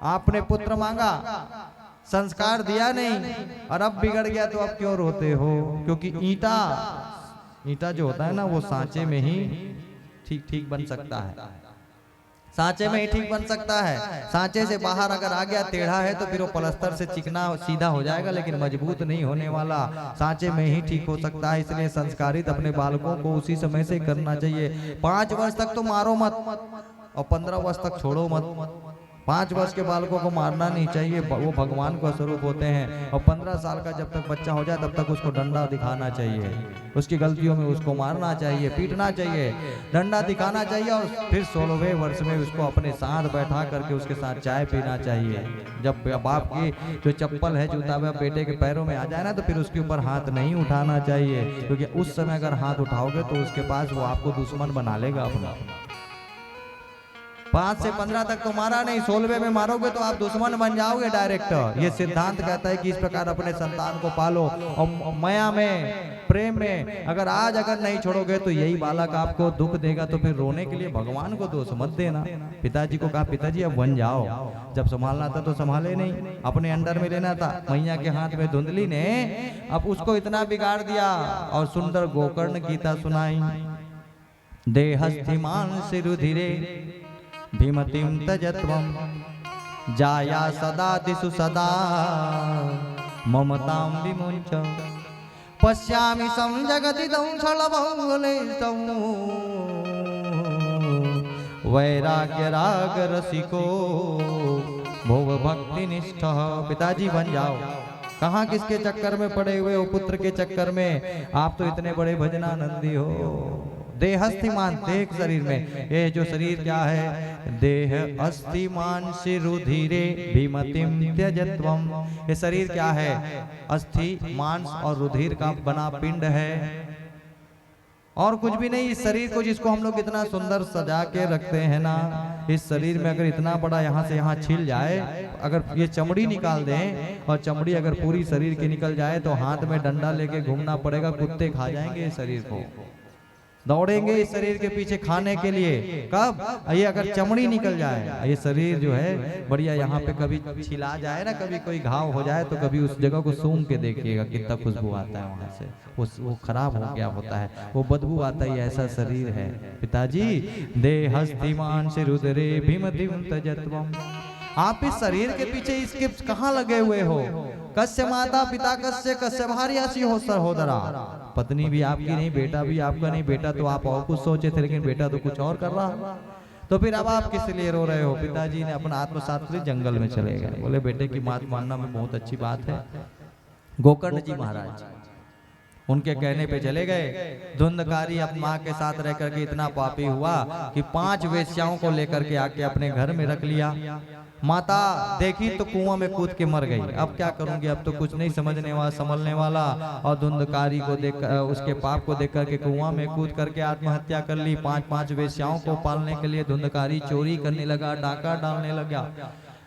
आपने पुत्र मांगा, संस्कार दिया नहीं, और अब बिगड़ गया तो अब क्यों रोते हो? क्योंकि ईंटा जो होता है ना, वो सांचे में ही ठीक बन सकता है, सांचे में ही ठीक बन सकता है। सांचे से बाहर अगर आ गया, टेढ़ा है, तो फिर वो प्लास्टर से चिकना सीधा हो जाएगा, लेकिन मजबूत नहीं होने वाला, सांचे में ही ठीक हो सकता है। इसलिए संस्कारित अपने बालकों को उसी समय से करना चाहिए। 5 वर्ष तक तो मारो मत, और 15 वर्ष तक छोड़ो मत। 5 वर्ष के बालकों को मारना नहीं चाहिए, वो भगवान का स्वरूप होते हैं। और 15 साल का जब तक बच्चा हो जाए तब तक उसको डंडा दिखाना चाहिए, उसकी गलतियों में उसको मारना चाहिए, पीटना चाहिए, डंडा दिखाना चाहिए। और फिर 16वें वर्ष में उसको अपने साथ बैठा करके उसके साथ चाय पीना चाहिए। जब बाप की जो चप्पल है, जूता वह बेटे के पैरों में आ जाए ना, तो फिर उसके ऊपर हाथ नहीं उठाना चाहिए, क्योंकि उस समय अगर हाथ उठाओगे तो उसके पास वो आपको दुश्मन बना लेगा अपना। 5 से 15 तक तो मारा नहीं, 16वें में मारोगे तो आप दुश्मन बन जाओगे डायरेक्ट। ये सिद्धांत कहता है कि इस प्रकार अपने संतान को पालो, और माया में, प्रेम में अगर आज नहीं छोड़ोगे तो यही बालक आपको दुख देगा। तो फिर रोने के लिए भगवान को दोष मत देना। पिताजी को कहा, पिताजी अब बन जाओ, जब संभालना था तो संभाले नहीं, अपने अंडर में लेना था। मैया के हाथ में धुंधली ने अब उसको इतना बिगाड़ दिया। और सुंदर गोकर्ण गीता सुनाई, देहस्थिमान सिरुधिरे भीमतिम तजत्वम जाया सदा दिशु सदा ममतां विमुञ्च पश्यामि सं जगदिदं छलबहुलेशं वैराग्य राग रसिको भोग भक्ति निष्ठः। पिताजी बन जाओ, कहाँ किसके चक्कर में पड़े हुए हो? पुत्र के चक्कर में। आप तो इतने बड़े भजनानंदी हो। देहस्थिमान, देह शरीर में, ये जो शरीर क्या है? देह अस्थिमान शिरुधिरे भीमतिम त्यजत्वम। ये शरीर क्या है? अस्थि, मांस और रुधिर का बना पिंड है, और कुछ भी नहीं। इस शरीर को, जिसको हम लोग इतना सुंदर सजा के रखते हैं ना, इस शरीर में अगर इतना बड़ा यहाँ से यहाँ छिल जाए, अगर ये चमड़ी निकाल दें, और चमड़ी अगर पूरी शरीर की निकल जाए तो हाथ में डंडा लेके घूमना पड़ेगा, कुत्ते खा जाएंगे इस शरीर को, दौड़ेंगे इस शरीर के पीछे खाने के लिए। कब? ये अगर चमड़ी निकल जाए, ये शरीर जो है बढ़िया, यहाँ पे कभी छिला जाए ना, कभी कोई घाव हो जाए, तो कभी उस जगह को सूंघ के देखिएगा कितना खुशबू आता है वहां से, वो खराब हो गया होता है, वो बदबू आता है। ऐसा शरीर है पिताजी। देहस्थिमान शिरुधिरे भीमतिम तजत्वम। आप इस शरीर के पीछे इसके कहाँ लगे हुए हो? कस्य माता पिता कस्य भार्यासी हो सहोदरा। पत्नी भी आपकी नहीं, बेटा भी आपका नहीं। बेटा तो आप और कुछ सोचे थे, लेकिन बेटा तो कुछ और कर रहा। तो फिर अब आप किस लिए रो रहे हो? पिताजी ने अपना आत्मसात जंगल में चले गए। बोले बेटे की बात मानना में बहुत अच्छी बात है। गोकर्ण जी महाराज उनके कहने पे चले गए। धुंधकारी अब माँ के साथ रह करके इतना पापी हुआ कि 5 वेश्याओं को लेकर के आके अपने घर में रख लिया। माता देखी तो कुआं में कूद के मर गई। अब क्या करूंगी, अब तो कुछ नहीं समझने वाला, संभलने वाला। और धुंधकारी को देख, उसके पाप को देख करके कुआं में कूद करके आत्महत्या कर ली। 5 वेश्याओं को पालने के लिए धुंधकारी चोरी करने लगा, डाका डालने लगा।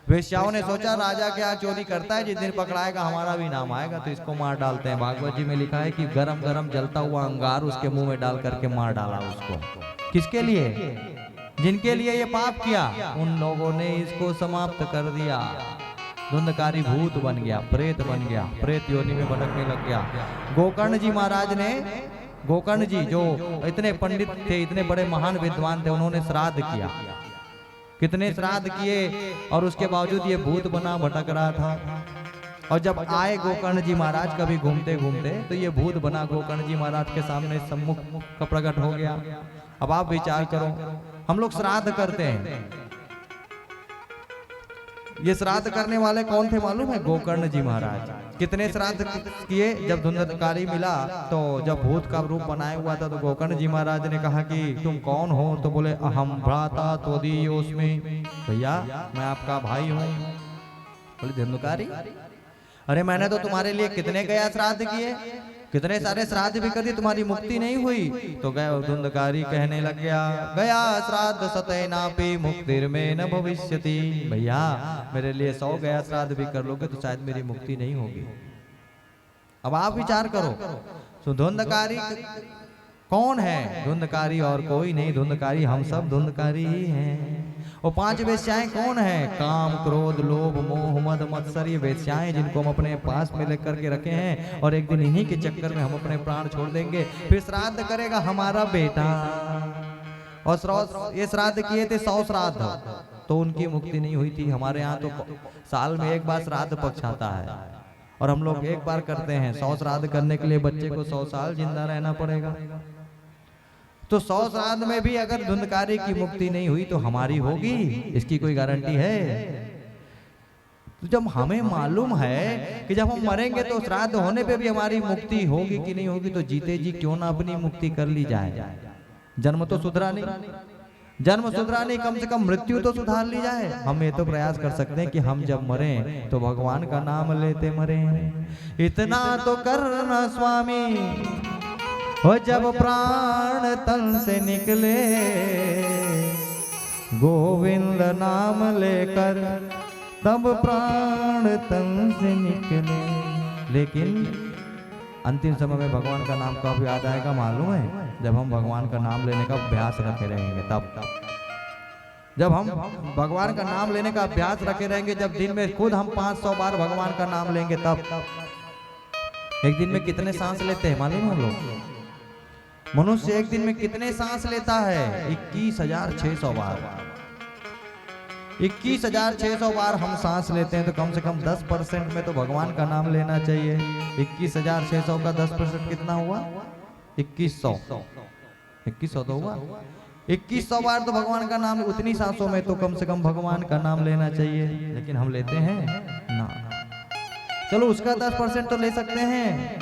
वेश्याओं ने सोचा राजा क्या चोरी करता है, जिस दिन पकड़ाएगा हमारा भी नाम आएगा, तो इसको मार डालते हैं। भागवत जी में लिखा है कि गरम गरम जलता हुआ अंगार उसके मुंह में डाल करके मार डाला उसको। किसके लिए? जिनके लिए ये पाप किया उन लोगों ने इसको समाप्त कर दिया। धुंधकारी भूत बन गया, प्रेत बन गया, प्रेत योनि में भटकने लग गया। गोकर्ण जी महाराज ने, गोकर्ण जी जो इतने पंडित थे, इतने बड़े महान विद्वान थे, उन्होंने श्राद्ध किया। कितने श्राद्ध किए और उसके बावजूद ये भूत बना भटक रहा था। और जब आए गोकर्ण जी महाराज कभी घूमते घूमते, तो ये भूत बना गोकर्ण जी महाराज के सामने सम्मुख का प्रकट हो गया। अब आप विचार करो, हम लोग श्राद्ध करते हैं, ये श्राद्ध करने वाले कौन थे मालूम है? गोकर्ण जी महाराज। कितने श्राद्ध किए? जब धुंधकारी मिला तो जब भूत का रूप बनाया हुआ था, तो गोकर्ण जी महाराज ने कहा कि तुम कौन हो? तो बोले अहम भ्राता त्वदीयोऽस्मि, भैया मैं आपका भाई हूँ। बोले धुंधकारी, अरे मैंने तो तुम्हारे लिए कितने गया श्राद्ध किए, कितने सारे श्राद्ध भी कर दिए, तुम्हारी मुक्ति नहीं हुई। तो गया धुंधकारी कहने लग गया, गया श्राद्ध सतैनापि मुक्तिर्मे न भविष्यति। भैया मेरे लिए 100 गया श्राद्ध भी कर लोगे तो शायद मेरी मुक्ति नहीं होगी। अब आप विचार करो, तो धुंधकारी कौन है? धुंधकारी और कोई नहीं, धुंधकारी हम सब धुंधकारी ही हैं। और 5 वेश्याएं कौन है? काम, क्रोध, लोभ, मोह, मद, मत्सर, ये वेश्याएं जिनको हम अपने पास में लेकर के रखे हैं। और एक दिन इन्हीं के चक्कर में हम अपने प्राण छोड़ देंगे। फिर श्राद्ध करेगा हमारा बेटा। और ये श्राद्ध किए थे 100 श्राद्ध, तो उनकी मुक्ति नहीं हुई थी। हमारे यहाँ तो साल में एक बार श्राद्ध पक्ष आता है और हम लोग एक बार करते हैं। 100 श्राद्ध करने के लिए बच्चे को 100 साल जिंदा रहना पड़ेगा। तो 100 श्राद्ध में भी अगर धुंधकारी की मुक्ति नहीं हुई तो हमारी होगी, इसकी कोई गारंटी है? तो जब हमें मालूम है कि जब हम मरेंगे तो श्राद्ध होने पे भी हमारी मुक्ति होगी कि नहीं होगी, तो जीते जी क्यों ना अपनी मुक्ति कर ली जाए। जन्म तो सुधरा नहीं, जन्म सुधरा नहीं, कम से कम मृत्यु तो सुधार ली जाए। हम ये तो प्रयास कर सकते हैं कि हम जब मरें तो भगवान का नाम लेते मरें। इतना तो करना स्वामी हो, जब प्राण तन से निकले, गोविंद नाम लेकर तब प्राण तन से निकले। लेकिन अंतिम समय में भगवान का नाम कब याद आएगा मालूम है? जब हम भगवान का नाम लेने का अभ्यास रखे रहेंगे तब। जब हम भगवान का नाम लेने का अभ्यास रखे रहेंगे, जब दिन में खुद हम 500 बार भगवान का नाम लेंगे तब। एक दिन में कितने सांस लेते हैं मालूम है लोग? मनुष्य एक दिन में कितने सांस लेता है? 21,600 बार। 21,600 बार हम सांस लेते हैं, तो कम से कम 10% में तो भगवान का नाम लेना चाहिए। 21,600 का 10% कितना हुआ? 2100। 2100 तो हुआ। 2100 बार तो भगवान का नाम, उतनी सांसों में तो कम से कम भगवान का नाम लेना चाहिए। लेकिन हम लेते हैं ना। चलो उसका 10% तो ले सकते हैं,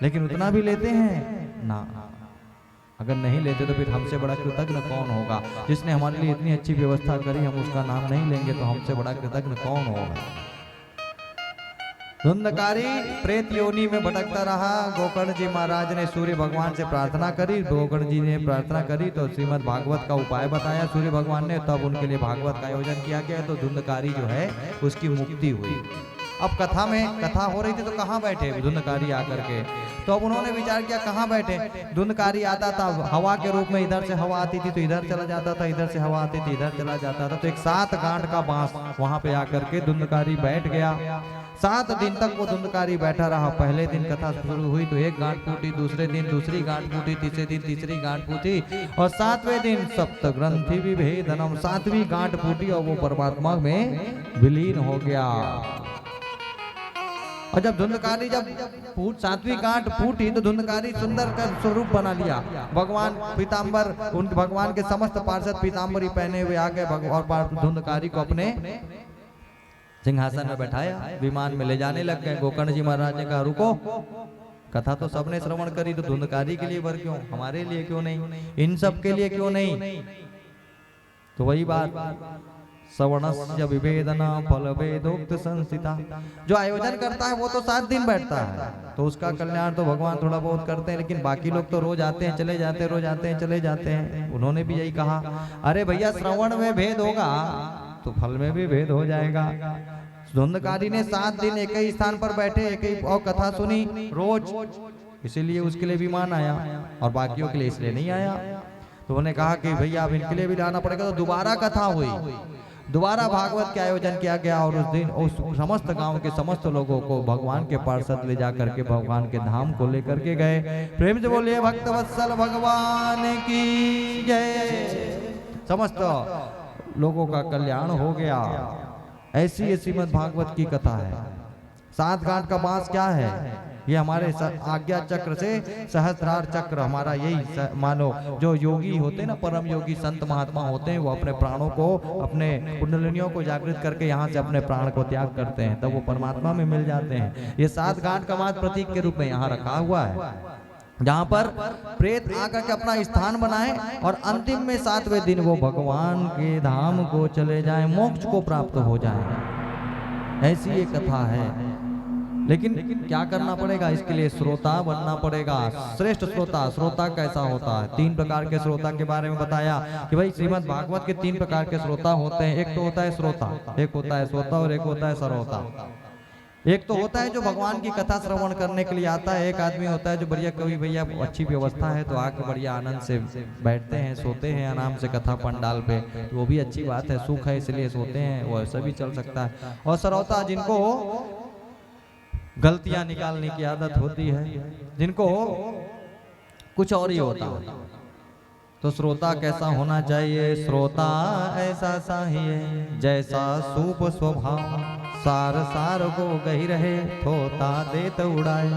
लेकिन उतना भी लेते हैं ना। अगर नहीं लेते तो फिर हमसे बड़ा कृतज्ञ कौन होगा? जिसने हमारे लिए इतनी अच्छी व्यवस्था करी, हम उसका नाम नहीं लेंगे तो हमसे बड़ा कृतज्ञ कौन होगा? धुंधकारी प्रेत योनि में भटकता रहा। गोकर्ण जी महाराज ने सूर्य भगवान से प्रार्थना करी। गोकर्ण जी ने प्रार्थना करी तो श्रीमद् भागवत का उपाय बताया सूर्य भगवान ने, तब उनके लिए भागवत का आयोजन किया गया। तो धुंधकारी जो है उसकी मुक्ति हुई। अब कथा में कथा हो रही थी तो कहाँ बैठे धुंधकारी आकर के? तो अब उन्होंने विचार किया कहाँ बैठे? धुंधकारी आता था हवा के रूप में, इधर से हवा आती थी तो इधर चला जाता था, इधर से हवा आती थी इधर चला जाता था। तो एक 7 गांठ का बांस वहां पे आकर के धुंधकारी बैठ गया। 7 दिन तक वो धुंधकारी बैठा रहा। पहले दिन कथा शुरू हुई तो एक गांठ फूटी, दूसरे दिन दूसरी गांठ फूटी, तीसरे दिन तीसरी गांठ फूटी और 7वें दिन सप्त ग्रंथि विभेदनम, 7वीं गांठ फूटी और वो परमात्मा में विलीन हो गया। और जब धुंधकारी जब 7वीं गांठ फूटी तो धुंधकारी सुंदर का स्वरूप बना लिया। भगवान पीताम्बर, उन भगवान के समस्त पार्षद पीताम्बरी पहने हुए आ गए और धुंधकारी को अपने सिंहासन में बैठाया, विमान में ले जाने लग गए। गोकर्ण जी महाराज ने कहा रुको, कथा तो सबने श्रवण करी, तो धुंधकारी के लिए वर क्यों, हमारे लिए क्यों नहीं, इन सब के लिए क्यों नहीं? तो वही बात, सवर्णस्य विभेदना फल वेदोक्त संस्थिता। जो आयोजन करता है वो तो 7 दिन बैठता है, तो उसका कल्याण तो भगवान थोड़ा बहुत करते हैं। लेकिन बाकी लोग तो रोज आते हैं चले जाते हैं, रोज आते हैं चले जाते हैं। उन्होंने भी यही कहा, अरे भैया श्रवण में भेद होगा तो फल में भी भेद हो जाएगा। धुंधकारी ने 7 दिन एक ही स्थान पर बैठे, एक ही और कथा सुनी रोज, इसीलिए उसके लिए विमान आया और बाकियों के लिए इसलिए नहीं आया। तो उन्होंने कहा कि भैया अब इनके लिए भी लाना पड़ेगा। तो दोबारा कथा हुई, दोबारा भागवत के आयोजन किया गया और उस दिन उस समस्त गांव के समस्त लोगों को भगवान के पार्षद ले जा करके भगवान के धाम को लेकर के गए। प्रेम से बोलिए भक्तवत्सल भगवान की जय। समस्त लोगों का कल्याण हो गया। ऐसी ये श्रीमद् भागवत की कथा है। 7 गांठ का बांस क्या है? ये हमारे आज्ञा चक्र से सहस्त्रार चक्र, हमारा यही मानो जो योगी होते हैं ना, परम योगी संत महात्मा होते हैं, वो अपने प्राणों को, अपने कुंडलिनियों को जागृत करके यहाँ से अपने प्राण को त्याग करते हैं, तब वो परमात्मा में मिल जाते हैं। ये 7 गांठ का बांस प्रतीक के रूप में यहाँ रखा हुआ है, जहाँ पर प्रेत आकर के अपना स्थान बनाए और अंतिम में 7वें दिन वो भगवान के धाम को चले जाएं, मोक्ष को प्राप्त हो जाएं। ऐसी ये कथा है। लेकिन क्या करना पड़ेगा? इसके लिए श्रोता बनना पड़ेगा, श्रेष्ठ श्रोता। श्रोता कैसा होता है? 3 प्रकार के श्रोता के बारे में बताया कि भाई श्रीमद् भागवत के 3 प्रकार के श्रोता होते हैं। एक तो होता है श्रोता, एक होता है श्रोता और एक होता है श्रोता। एक तो होता है जो भगवान की कथा श्रवण करने के लिए आता है। एक आदमी होता है जो बढ़िया, कभी भैया अच्छी व्यवस्था है तो आके बढ़िया आनंद से बैठते हैं, सोते हैं आराम से कथा पंडाल पे, तो वो भी अच्छी बात है, सुख है इसलिए सोते हैं, वो ऐसा भी चल सकता है। और श्रोता जिनको गलतियां निकालने की आदत होती है, जिनको कुछ और ही होता है, तो श्रोता कैसा होना चाहिए? श्रोता ऐसा चाहिए जैसा सूप स्वभाव, सार सार को गही रहे, थोता देत उड़ाए।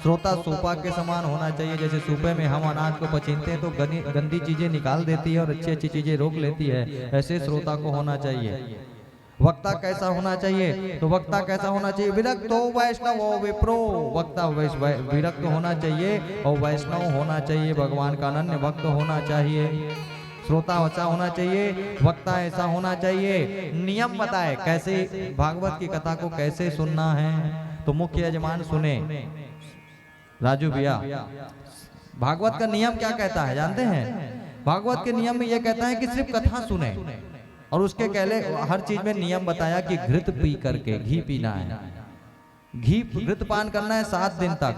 श्रोता सूपा के समान होना चाहिए। जैसे सूपे में हम अनाज को पचीनते हैं तो गंदी चीजें निकाल देती है और अच्छी अच्छी चीजें रोक लेती है, ऐसे श्रोता को होना चाहिए। वक्ता कैसा होना चाहिए? तो वक्ता कैसा होना चाहिए? विरक्तो वैष्णव विप्रो, वक्ता विरक्त होना चाहिए और वैष्णव होना चाहिए, भगवान का अनन्य भक्त होना चाहिए। श्रोता ऐसा होना चाहिए, वक्ता ऐसा होना चाहिए। नियम बताए कैसे भागवत की कथा को कैसे सुनना है, तो मुख्य यजमान सुने। राजू भैया, भागवत का नियम क्या कहता है जानते हैं? भागवत के नियम में यह कहता है कि सिर्फ कथा सुने, और उसके कहले हर चीज में नियम बताया कि घृत पी करके, घी पीना है, घी घृत पान करना है 7 दिन तक।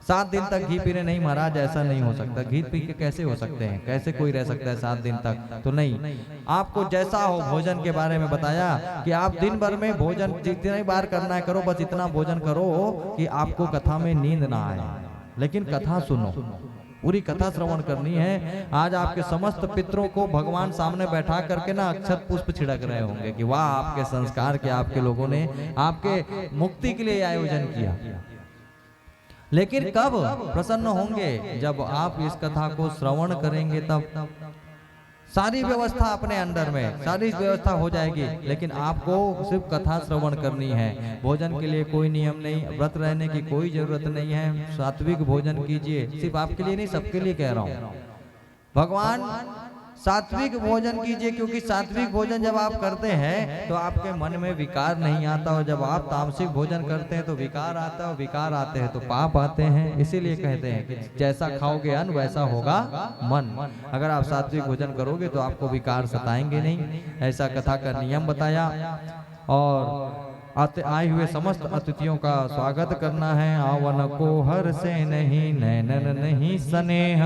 7 दिन तक घी पीने नहीं महाराज, ऐसा नहीं हो सकता। घी पी के कैसे हो सकते हैं? कैसे कोई रह सकता है 7 दिन तक? तो नहीं, आपको जैसा हो भोजन के बारे में बताया कि आप दिन भर में भोजन जितनी बार करना है करो, बस इतना भोजन करो कि आपको कथा में नींद ना आए, लेकिन कथा सुनो, पूरी कथा श्रवण करनी है। आज आपके समस्त पितरों को भगवान सामने बैठा करके ना अक्षत पुष्प छिड़क रहे होंगे कि वाह आपके संस्कार के, आपके लोगों ने आपके मुक्ति के लिए आयोजन किया। लेकिन कब प्रसन्न होंगे? जब आप इस कथा को श्रवण करेंगे, तब सारी व्यवस्था अपने अंडर में, सारी व्यवस्था हो जाएगी। लेकिन आपको सिर्फ कथा श्रवण करनी है। भोजन के लिए कोई नियम नहीं, व्रत रहने की कोई जरूरत नहीं है। सात्विक भोजन कीजिए, सिर्फ आपके लिए नहीं, सबके लिए कह रहा हूँ। भगवान सात्विक भोजन कीजिए, क्योंकि सात्विक भोजन जब आप करते हैं तो आपके मन में विकार नहीं आता, और जब आप तामसिक भोजन करते हैं तो विकार आता है, और विकार आते हैं तो पाप आते हैं। इसीलिए कहते हैं कि जैसा खाओगे अन्न वैसा होगा मन। अगर आप सात्विक भोजन करोगे तो आपको विकार सताएंगे नहीं। ऐसा कथा का नियम बताया। और आए हुए समस्त अतिथियों का स्वागत करना है। आवन को हर से नहीं, नैनन नहीं स्नेह,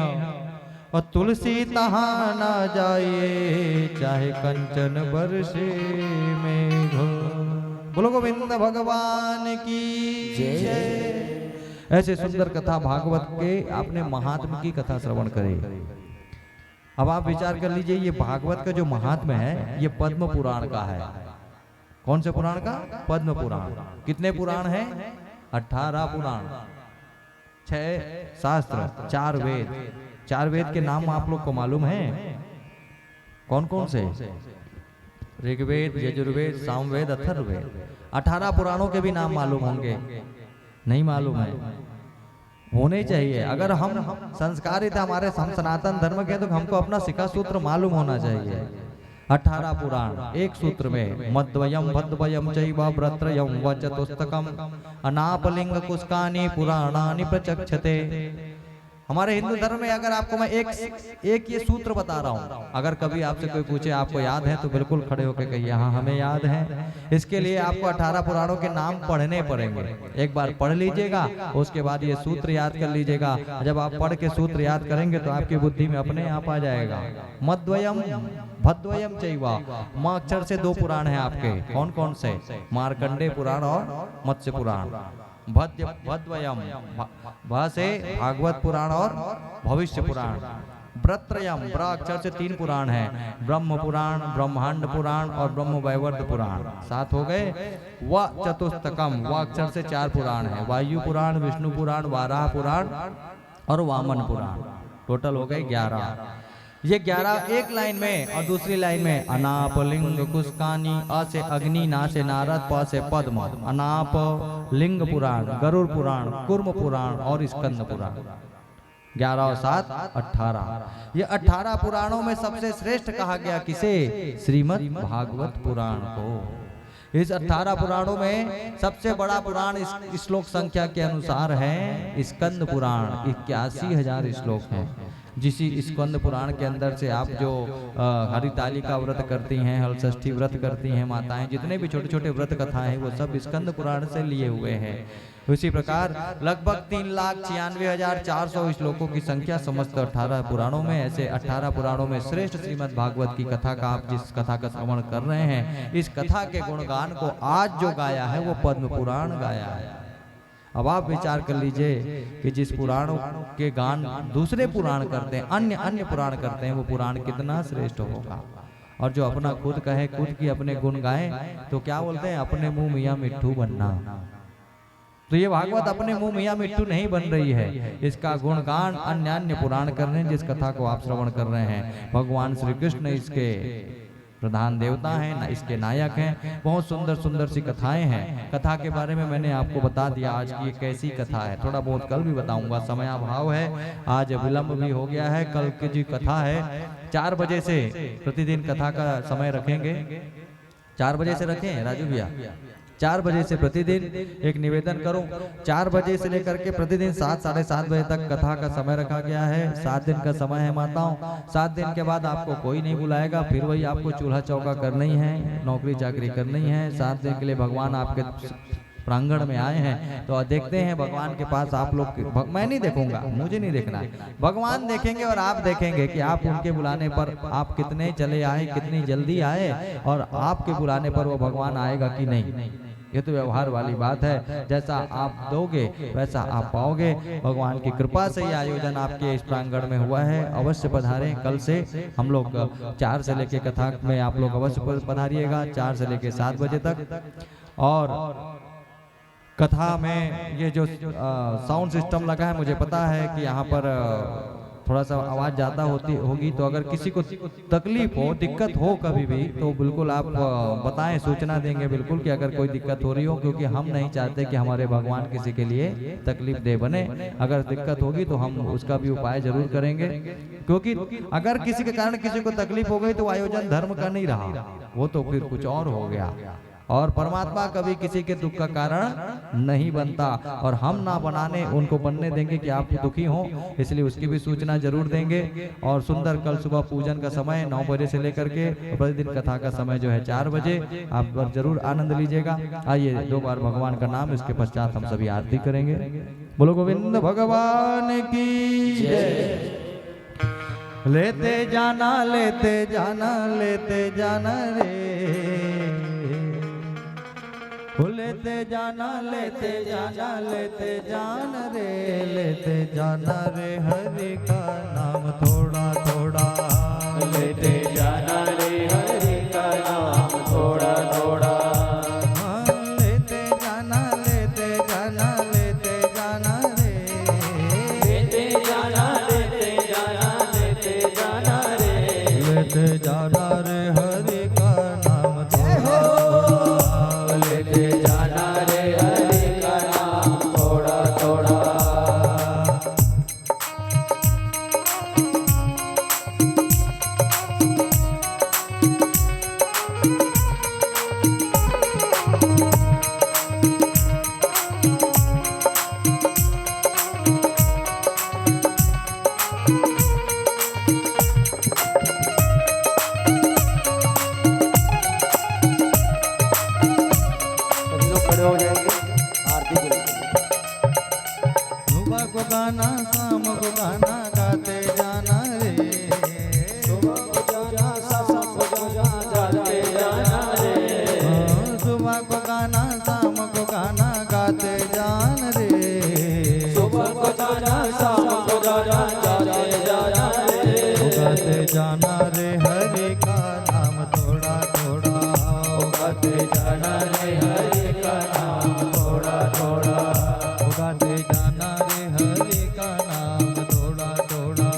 और तुलसी तहाँ ना जाइए, चाहे कंचन बरसे मेघ। बोलो गोविंद भगवान की जय। ऐसे सुंदर कथा भागवत के आपने महात्म की कथा श्रवण करे। अब आप विचार कर लीजिए, ये भागवत का जो महात्म है ये पद्म पुराण का है। कौन से पुराण का? पद्म पुराण। कितने पुराण हैं? 18 पुराण, 6 शास्त्र, 4 वेद। 4 वेद के नाम आप लोग को मालूम है? कौन कौन से? ऋग्वेद, यजुर्वेद, सामवेद, अथर्ववेद। 18 पुराणों के भी नाम मालूम होंगे? नहीं मालूम है? होने चाहिए। अगर हम संस्कारित हमारे हम सनातन धर्म के, तो हमको अपना शिखा सूत्र मालूम होना चाहिए। 18 पुराण एक सूत्र में, मद्वयम भद्वयम चैव व्रत्रयम व चतुस्तकम अनापलिंग कुस्कानि पुराणानि प्रचक्षते। हमारे हिंदू धर्म में अगर आपको मैं एक ये सूत्र बता रहा हूँ, अगर कभी आपसे कोई पूछे आपको याद है तो बिल्कुल खड़े होकर कहिए हाँ हमें याद है। इसके लिए आपको 18 पुराणों के नाम पढ़ने पड़ेंगे। एक बार पढ़ लीजिएगा, उसके बाद ये सूत्र याद कर लीजिएगा। जब आप पढ़ के सूत्र याद करेंगे तो आपकी बुद्धि में अपने आप आ जाएगा। मद्वयम भद्वयम चैवा, म अक्षर से 2 पुराण हैं आपके। कौन कौन से? मार्कंडेय पुराण और मत्स्य पुराण। भद्वयम भ से भागवत पुराण और भविष्य पुराण। ब्रत्रयम ब्र अक्षर से 3 पुराण हैं, ब्रह्म पुराण, ब्रह्मांड पुराण और ब्रह्म वैवर्त पुराण। 7 हो गए। व चतुस्तकम व अक्षर से 4 पुराण हैं, वायु पुराण, विष्णु पुराण, वाराह पुराण और वामन पुराण। टोटल हो गए 11। ये 11 एक लाइन में, और दूसरी लाइन में अनाप लिंग कुस्कानी, अ से अग्नि, ना से नारद, प से पद्म। अनाप लिंग पुराण, गरुड़ पुराण, कुर्म पुराण और स्कंद पुराण। 11 और 7 18। ये 18 पुराणों में सबसे श्रेष्ठ कहा गया किसे? श्रीमद् भागवत पुराण को। इस 18 पुराणों में सबसे बड़ा पुराण इस श्लोक संख्या के अनुसार है स्कंद पुराण। 81,000 श्लोक हैं। जिस स्कंद पुराण के अंदर से आप जो हरितालिका व्रत करती हैं, हलषष्ठी व्रत करती हैं माताएं, जितने भी छोटे छोटे व्रत कथाएं हैं वो सब स्कंद पुराण से लिए हुए हैं। उसी प्रकार लगभग 3,96,400 श्लोकों की संख्या समस्त 18 पुराणों में। ऐसे 18 पुराणों में श्रेष्ठ श्रीमद् भागवत की कथा का आप जिस कथा का श्रवण कर रहे हैं, इस कथा के गुणगान को आज जो गाया है वो पद्म पुराण गाया है। अब आप विचार कर लीजिए कि जिस पुराण के गान दूसरे पुराण करते हैं, अन्य पुराण करते हैं, वो पुराण कितना श्रेष्ठ होगा। और जो अपना खुद कहे, खुद की अपने गुण गाए, तो क्या बोलते हैं? अपने मुंह मियाँ मिट्ठू बनना। तो ये भागवत अपने मुंह मियाँ मिट्टू नहीं बन रही है, इसका गुणगान अन्य पुराण कर रहे हैं। जिस कथा को आप श्रवण कर रहे हैं, भगवान श्री कृष्ण इसके प्रधान देवता हैं, इसके नायक हैं। बहुत सुंदर सुंदर सी कथाएं हैं। कथा के बारे में मैंने आपको बता दिया आज की कैसी कथा है। थोड़ा बहुत कल भी बताऊंगा, समयाभाव है, आज विलंब भी हो गया है। कल की जो कथा है 4 बजे से प्रतिदिन कथा का समय रखेंगे। 4 बजे से रखें राजू भैया, 4 बजे से प्रतिदिन एक निवेदन करूं, 4 बजे से लेकर के प्रतिदिन 7 साढ़े 7 बजे तक कथा का समय रखा गया है। 7 दिन का समय है माताओं। 7 दिन के बाद आपको कोई नहीं बुलाएगा, फिर वही आपको चूल्हा चौका करना ही है, नौकरी चाकरी करनी है। 7 दिन के लिए भगवान आपके प्रांगण में आए हैं, तो देखते हैं भगवान के पास आप लोग। मैं नहीं देखूंगा, मुझे नहीं देखना, भगवान देखेंगे और आप देखेंगे कि आप उनके बुलाने पर आप कितने चले आए, कितनी जल्दी आए, और आपके बुलाने पर वो भगवान आएगा कि नहीं। ये तो व्यवहार वाली बात है। जैसा आप दोगे वैसा आप पाओगे। भगवान की कृपा से ये आयोजन आपके इस प्रांगण में हुआ है। अवश्य पधारें। कल से हम लोग 4 से लेके कथा में आप लोग अवश्य पधारिएगा, 4 से लेके 7 बजे तक। और कथा में ये जो साउंड सिस्टम लगा है, मुझे पता है कि यहाँ पर थोड़ा सा आवाज़ ज़्यादा होगी, तो अगर किसी को तकलीफ हो, दिक्कत हो कभी भी, तो बिल्कुल आप बताएं, सूचना देंगे बिल्कुल कि अगर कोई दिक्कत हो रही हो, क्योंकि हम नहीं चाहते कि हमारे भगवान किसी के लिए तकलीफ दे बने। अगर दिक्कत होगी तो हम उसका भी उपाय जरूर करेंगे, क्योंकि अगर किसी के कारण किसी को तकलीफ हो गई तो आयोजन धर्म का नहीं रहा, वो तो फिर कुछ और हो गया। और परमात्मा कभी किसी के दुख का कारण नहीं बनता, और हम ना बनाने उनको बनने देंगे कि आप दुखी हों, इसलिए उसकी भी सूचना जरूर देंगे। और सुंदर कल सुबह पूजन का समय 9 बजे से लेकर के प्रतिदिन कथा का समय जो है 4 बजे, आप जरूर आनंद लीजिएगा। आइए 2 बार भगवान का नाम, इसके पश्चात हम सभी आरती करेंगे। बोलो गोविंद भगवान की जय। लेते जाना लेते जाना लेते जाना रे, लेते जाना लेते जाना लेते जाना रे, लेते जाना रे हरि का नाम थोड़ा थोड़ा, लेते जाना रे हरि का नाम थोड़ा थोड़ा। लेते जाना लेते जाना लेते जाना रे, लेते जाना लेते जाना लेते जाना रे, लेते जाना रे हरि का नाम थोड़ा, लेते जाना रे हरि का नाम थोड़ा थोड़ा। जाते जाना रे, गाते जाना रे हरि का नाम थोड़ा थोड़ा, गाते जाना रे हरि का नाम थोड़ा थोड़ा, गाते जाना रे हरि का नाम थोड़ा थोड़ा,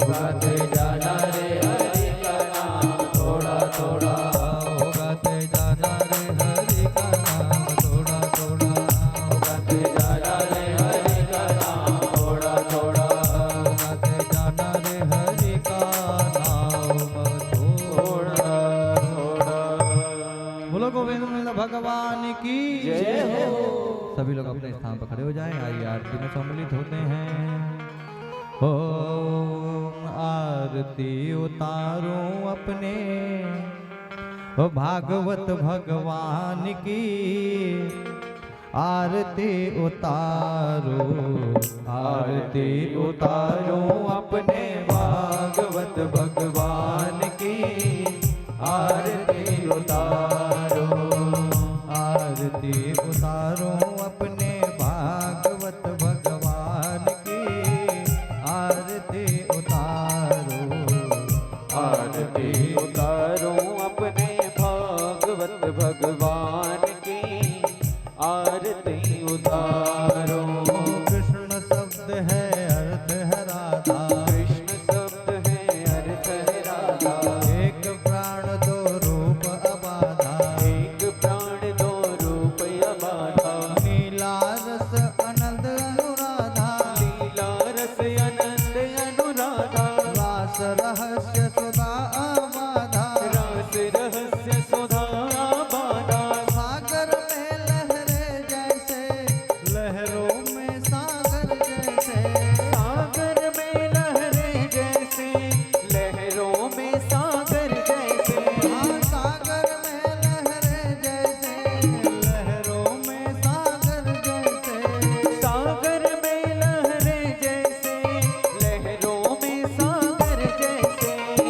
गाते जाना रे हरि का नाम थोड़ा थोड़ा, गाते जाना रे हरि का नाम थोड़ा थोड़ा, गाते जाना रे हरि का नाम थोड़ा थोड़ा, गाते जाना रे हरि का नाम थोड़ा थोड़ा। बोलो गोविंद भगवान की जय हो। सभी लोग अपने स्थान पर खड़े हो जाएं। आइए आरती में सम्मिलित होते हैं। ओम आरती उतारूं अपने ओ भागवत भगवान की, आरती उतारो, आरती उतारो अपने भागवत भगवान की, आरती उतारो, आरती उतारो अपने भागवत भगवान की, आरती उतारो, आरती उतारो अपने भागवत भगवान की, आरती उतारो। कृष्ण शब्द है अर्थ है राधा, कृष्ण शब्द है अर्थ है राधा, एक प्राण दो रूप अबाधा, एक प्राण दो रूप अबाधा, नीला रस अनंत अनुराधा, लीला रस अनंत अनुराधा, रास रहस्य सुधा अबाधा, रस रहस्य सुधा बाधा, सागर में लहरे जैसे, लहरों में सागर जैसे, सागर में लहरें जैसे, लहरों में सागर जैसे, हाँ सागर में लहरे जैसे, लहरों में सागर जैसे, सागर में लहरें जैसे, लहरों में सागर जैसे,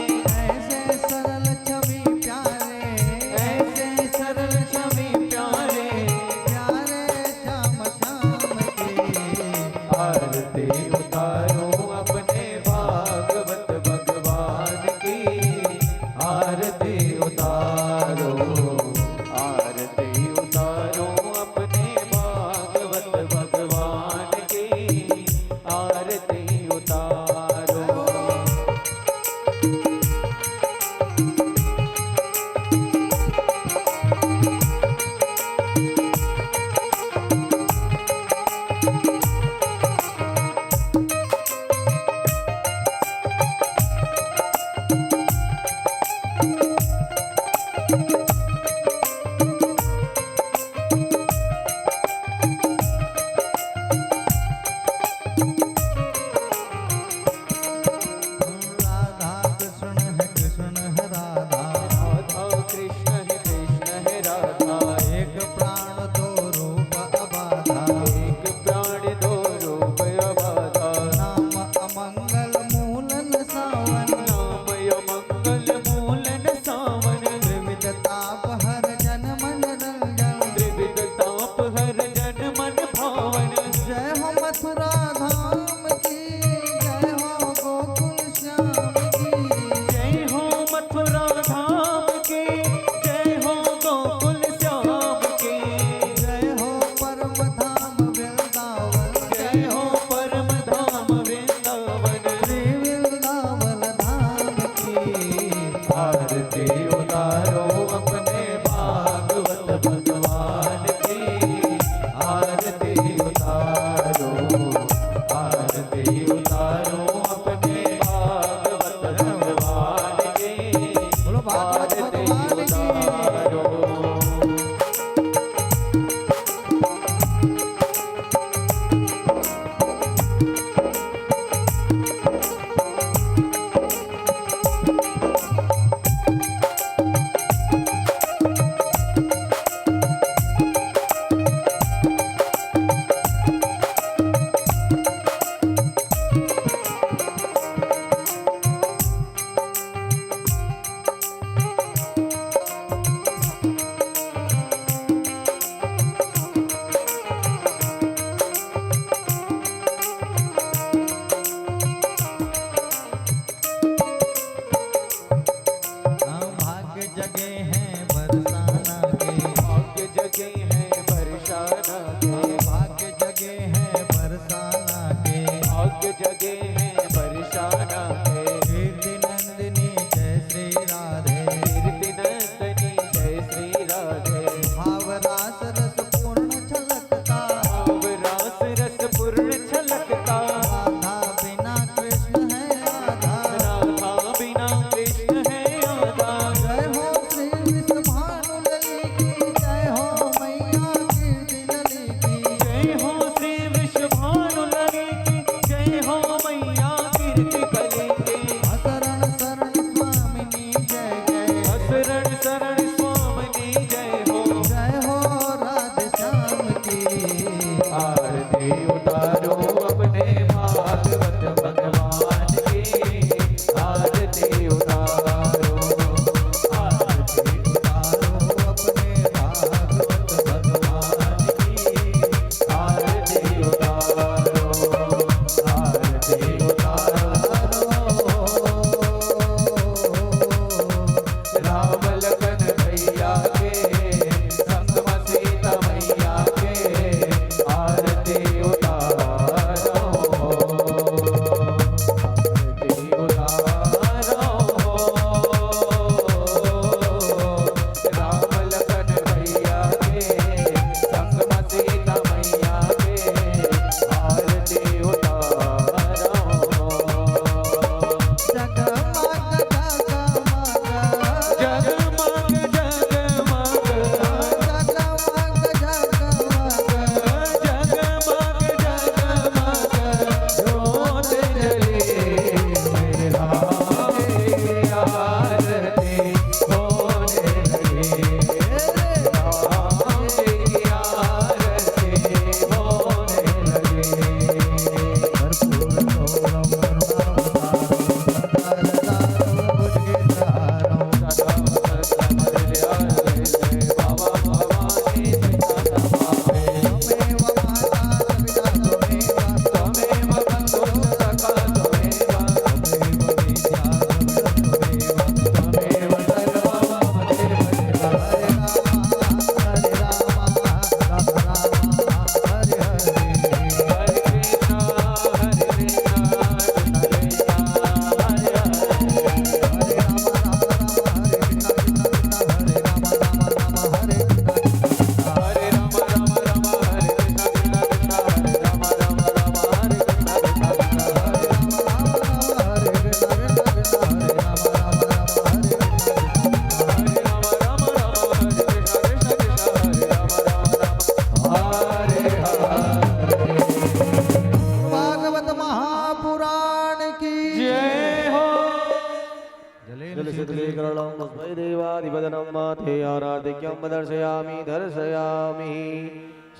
देवादिवदनं माते आराधिक्यं दर्शयामि दर्शयामि।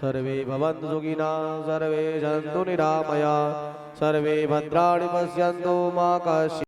सर्वे भवन्तु सुखिनः सर्वे सन्तु निरामया सर्वे भद्राणि पश्यन्तु मा कश्चित्